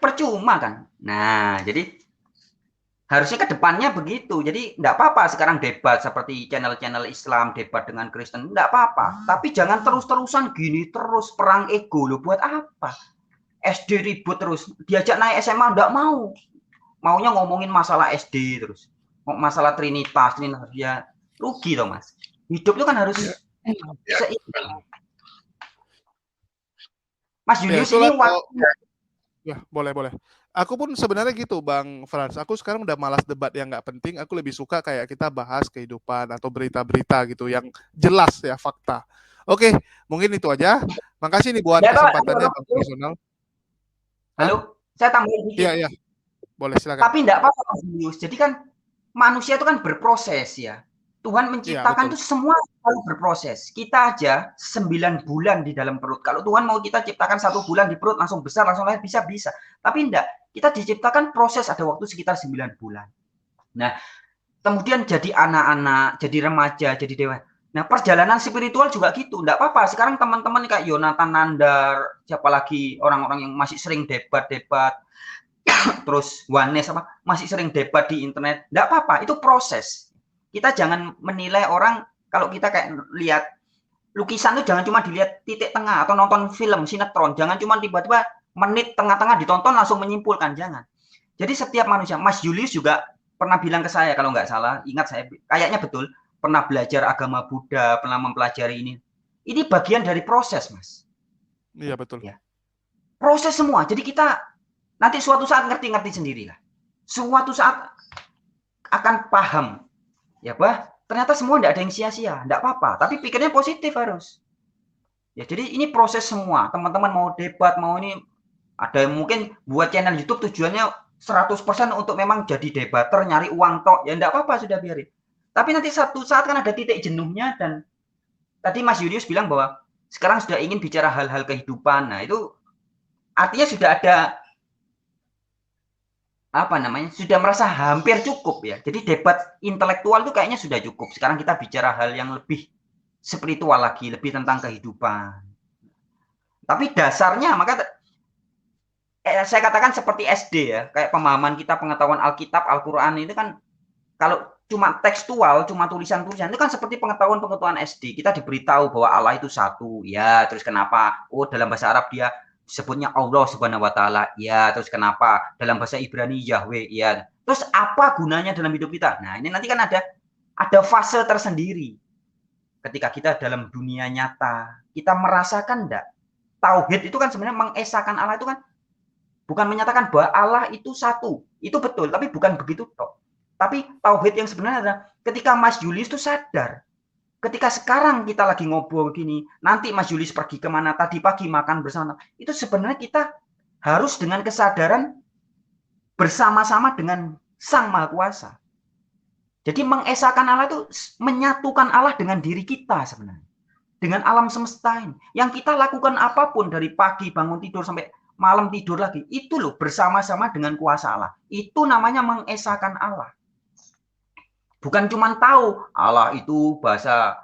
Percuma kan. Nah, jadi Harusnya ke depannya begitu. Jadi enggak apa-apa sekarang debat seperti channel-channel Islam, debat dengan Kristen, enggak apa-apa. Tapi jangan terus-terusan gini terus perang ego loh. Buat apa? SD ribut terus. Diajak naik SMA enggak mau. Maunya ngomongin masalah SD terus. Masalah Trinitas, ya rugi dong, Mas. Hidup itu kan harus seimbang. Mas Ya, Julius itulah ini kalau waktu ya boleh. Aku pun sebenarnya gitu, Bang Frans. Aku sekarang udah malas debat yang nggak penting. Aku lebih suka kayak kita bahas kehidupan atau berita-berita gitu yang jelas ya, fakta. Oke, mungkin itu aja. Makasih nih buat ya, Pak. kesempatannya, Bang Personal. Halo, saya tambahin dikit. Iya, boleh silakan. Tapi enggak apa-apa, Mas Julius. Jadi kan manusia itu kan berproses ya. Tuhan menciptakan Iya, itu semua selalu berproses. Kita aja 9 bulan di dalam perut. Kalau Tuhan mau kita ciptakan 1 bulan di perut langsung besar, langsung lahir, bisa. Tapi enggak. Kita diciptakan proses ada waktu sekitar 9 bulan. Nah, kemudian jadi anak-anak, jadi remaja, jadi dewasa. Nah, perjalanan spiritual juga gitu. Enggak apa-apa. Sekarang teman-teman kayak Yonatan Nandar, siapa lagi orang-orang yang masih sering debat-debat, terus Wanes masih sering debat di internet. Enggak apa-apa, itu proses. Kita jangan menilai orang kalau kita kayak lihat lukisan itu jangan cuma dilihat titik tengah atau nonton film sinetron, jangan cuma tiba-tiba menit tengah-tengah ditonton langsung menyimpulkan, jangan. Jadi setiap manusia, Mas Julius juga pernah bilang ke saya kalau nggak salah, ingat saya kayaknya betul, pernah belajar agama Buddha, pernah mempelajari ini. Ini bagian dari proses, Mas. Iya, betul. Ya. Proses semua. Jadi kita nanti suatu saat ngerti-ngerti sendirilah. Suatu saat akan paham. Ya, ternyata semua enggak ada yang sia-sia, enggak apa-apa, tapi pikirnya positif harus. Ya, jadi ini proses semua. Teman-teman mau debat, mau ini ada yang mungkin buat channel YouTube tujuannya 100% untuk memang jadi debater, nyari uang tok, ya enggak apa-apa, sudah biarin. Tapi nanti satu saat kan ada titik jenuhnya dan tadi Mas Julius bilang bahwa sekarang sudah ingin bicara hal-hal kehidupan. Nah, itu artinya sudah ada sudah merasa hampir cukup ya. Jadi debat intelektual itu kayaknya sudah cukup. Sekarang kita bicara hal yang lebih spiritual lagi, lebih tentang kehidupan. Tapi dasarnya maka saya katakan seperti SD ya, kayak pemahaman kita pengetahuan Alkitab, Al-Qur'an itu kan kalau cuma tekstual, cuma tulisan-tulisan itu kan seperti pengetahuan SD. Kita diberitahu bahwa Allah itu satu, ya, terus kenapa? Oh, dalam bahasa Arab dia sebutnya Allah Subhanahu wa taala. Ya, terus kenapa? Dalam bahasa Ibrani Yahweh, ya. Terus apa gunanya dalam hidup kita? Nah, ini nanti kan ada fase tersendiri. Ketika kita dalam dunia nyata, kita merasakan enggak? Tauhid itu kan sebenarnya mengesahkan Allah itu kan bukan menyatakan bahwa Allah itu satu. Itu betul, tapi bukan begitu toh. Tapi tauhid yang sebenarnya adalah ketika Mas Julius itu sadar. Ketika sekarang kita lagi ngobrol gini, nanti Mas Julius pergi kemana, tadi pagi makan bersama, itu sebenarnya kita harus dengan kesadaran bersama-sama dengan Sang Maha Kuasa. Jadi mengesahkan Allah itu menyatukan Allah dengan diri kita sebenarnya. Dengan alam semesta ini. Yang kita lakukan apapun dari pagi bangun tidur sampai malam tidur lagi, itu loh bersama-sama dengan kuasa Allah. Itu namanya mengesahkan Allah. Bukan cuma tahu Allah itu bahasa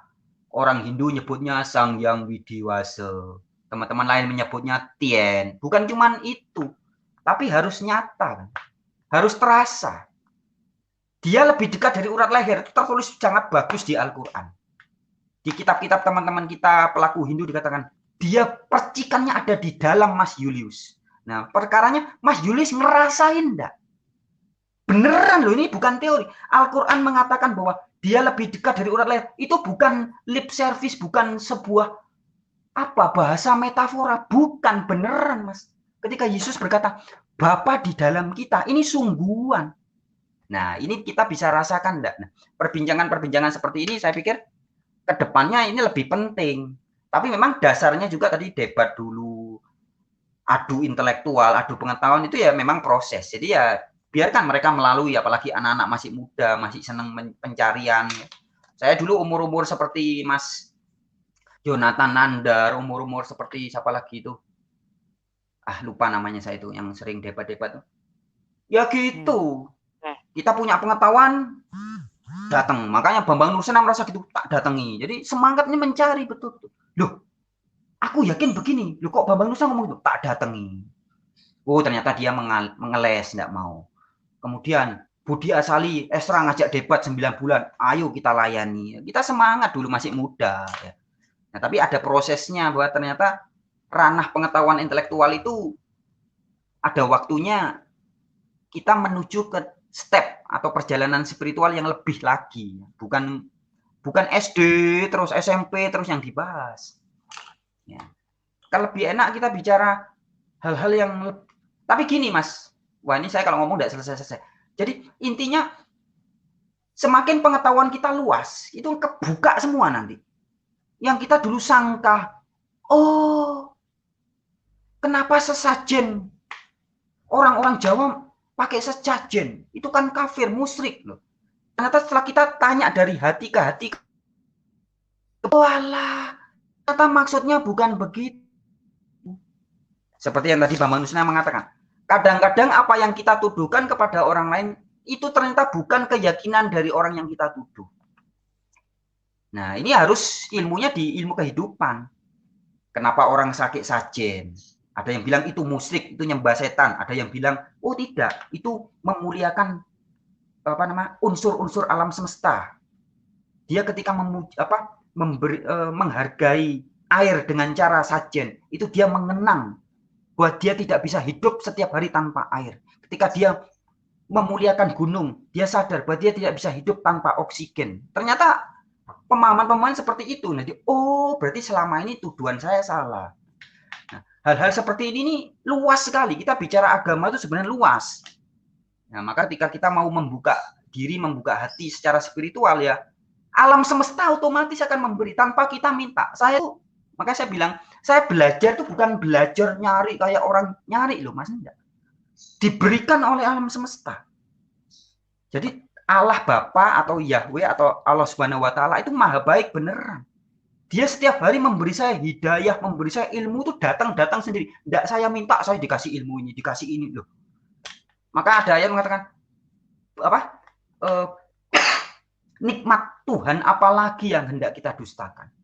orang Hindu nyebutnya Sang Yang Widiwasa. Teman-teman lain menyebutnya Tien. Bukan cuma itu. Tapi harus nyata. Harus terasa. Dia lebih dekat dari urat leher. Itu tertulis sangat bagus di Al-Quran. Di kitab-kitab teman-teman kita pelaku Hindu dikatakan, dia percikannya ada di dalam Mas Julius. Nah, perkaranya Mas Julius ngerasain enggak? Beneran loh, ini bukan teori. Al-Quran mengatakan bahwa dia lebih dekat dari urat leher. Itu bukan lip service, bukan sebuah bahasa metafora. Bukan, beneran Mas. Ketika Yesus berkata, Bapa di dalam kita, ini sungguhan. Nah, ini kita bisa rasakan enggak? Nah, perbincangan-perbincangan seperti ini saya pikir ke depannya ini lebih penting. Tapi memang dasarnya juga tadi debat dulu, adu intelektual, adu pengetahuan itu ya memang proses. Jadi ya biarkan mereka melalui, apalagi anak-anak masih muda, masih senang pencarian. Saya dulu umur-umur seperti Mas Yonatan Nandar, umur-umur seperti siapa lagi itu? Lupa namanya saya itu, yang sering debat-debat. Ya gitu. Kita punya pengetahuan, datang. Makanya Bambang Nursena merasa gitu, tak datangi. Jadi semangatnya mencari betul. Loh, aku yakin begini. Loh kok Bambang Nursena ngomong gitu, tak datangi. Oh, ternyata dia mengeles, enggak mau. Kemudian Budi Asali Esra ngajak debat 9 bulan, ayo kita layani. Kita semangat dulu masih muda. Ya. Nah, tapi ada prosesnya bahwa ternyata ranah pengetahuan intelektual itu ada waktunya kita menuju ke step atau perjalanan spiritual yang lebih lagi. Bukan SD, terus SMP, terus yang dibahas. Ya. Kan lebih enak kita bicara hal-hal yang... Tapi gini Mas, wah ini saya kalau ngomong tidak selesai-selesai. Jadi intinya semakin pengetahuan kita luas, itu kebuka semua nanti. Yang kita dulu sangka, oh kenapa sesajen orang-orang Jawa pakai sesajen? Itu kan kafir, musyrik loh. Ternyata setelah kita tanya dari hati ke hati, walah, ternyata maksudnya bukan begitu. Seperti yang tadi Bambang Nusna mengatakan, kadang-kadang apa yang kita tuduhkan kepada orang lain itu ternyata bukan keyakinan dari orang yang kita tuduh. Nah, ini harus ilmunya di ilmu kehidupan. Kenapa orang sakit sajen? Ada yang bilang itu musyrik, itu nyembah setan. Ada yang bilang, oh tidak, itu memuliakan unsur-unsur alam semesta. Dia ketika menghargai air dengan cara sajen, itu dia mengenang bahwa dia tidak bisa hidup setiap hari tanpa air. Ketika dia memuliakan gunung, dia sadar bahwa dia tidak bisa hidup tanpa oksigen. Ternyata pemahaman-pemahaman seperti itu. Jadi, oh berarti selama ini tuduhan saya salah. Nah, hal-hal seperti ini nih luas sekali. Kita bicara agama itu sebenarnya luas. Nah, maka ketika kita mau membuka diri, membuka hati secara spiritual ya, alam semesta otomatis akan memberi tanpa kita minta. Makanya saya bilang, saya belajar itu bukan belajar nyari kayak orang nyari loh Mas, enggak. Diberikan oleh alam semesta. Jadi Allah Bapa atau Yahweh atau Allah Subhanahu wa taala itu maha baik beneran. Dia setiap hari memberi saya hidayah, memberi saya ilmu itu datang sendiri. Enggak saya minta, saya dikasih ilmu ini, dikasih ini loh. Maka ada ayat mengatakan nikmat Tuhan apalagi yang hendak kita dustakan.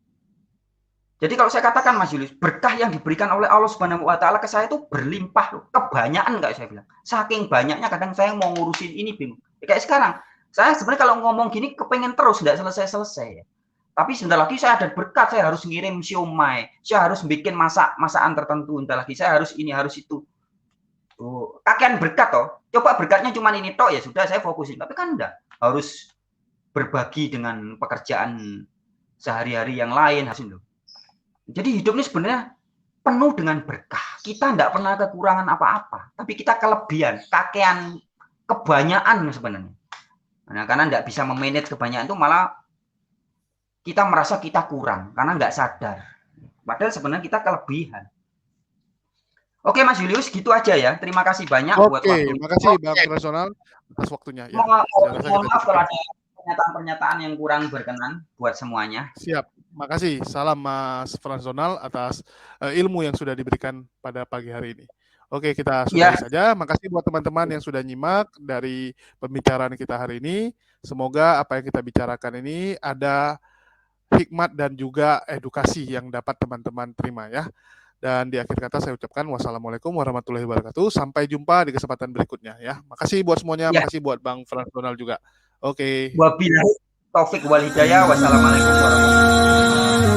Jadi kalau saya katakan Mas Julius, berkah yang diberikan oleh Allah Subhanahu wa taala ke saya itu berlimpah loh, kebanyakan kayak saya bilang. Saking banyaknya kadang saya mau ngurusin ini bingung. Kayak sekarang, saya sebenarnya kalau ngomong gini kepengen terus enggak selesai-selesai. Tapi sebentar lagi saya ada berkat, saya harus ngirim siomay, saya harus bikin masakan tertentu, entar lagi saya harus ini, harus itu. Oh, kakean berkat toh. Coba berkatnya cuma ini toh ya sudah saya fokusin. Tapi kan enggak, harus berbagi dengan pekerjaan sehari-hari yang lain hasil loh. Jadi hidup ini sebenarnya penuh dengan berkah. Kita tidak pernah kekurangan apa-apa, tapi kita kelebihan, kakean, kebanyakan sebenarnya. Nah, karena tidak bisa memanage kebanyakan itu malah kita merasa kita kurang karena nggak sadar. Padahal sebenarnya kita kelebihan. Oke Mas Julius, gitu aja ya. Terima kasih banyak buat waktu. Terima kasih Bang Rasional atas waktunya. Ya. Mohon maaf kalau ada pernyataan-pernyataan yang kurang berkenan buat semuanya. Siap. Makasih. Salam Mas Fransonal atas ilmu yang sudah diberikan pada pagi hari ini. Oke, kita sudahi saja. Makasih buat teman-teman yang sudah nyimak dari pembicaraan kita hari ini. Semoga apa yang kita bicarakan ini ada hikmat dan juga edukasi yang dapat teman-teman terima ya. Dan di akhir kata saya ucapkan wassalamualaikum warahmatullahi wabarakatuh. Sampai jumpa di kesempatan berikutnya ya. Makasih buat semuanya. Makasih buat Bang Fransonal juga. Oke. Wabillahi taufik wal hidayah. Wassalamualaikum warahmatullahi wabarakatuh.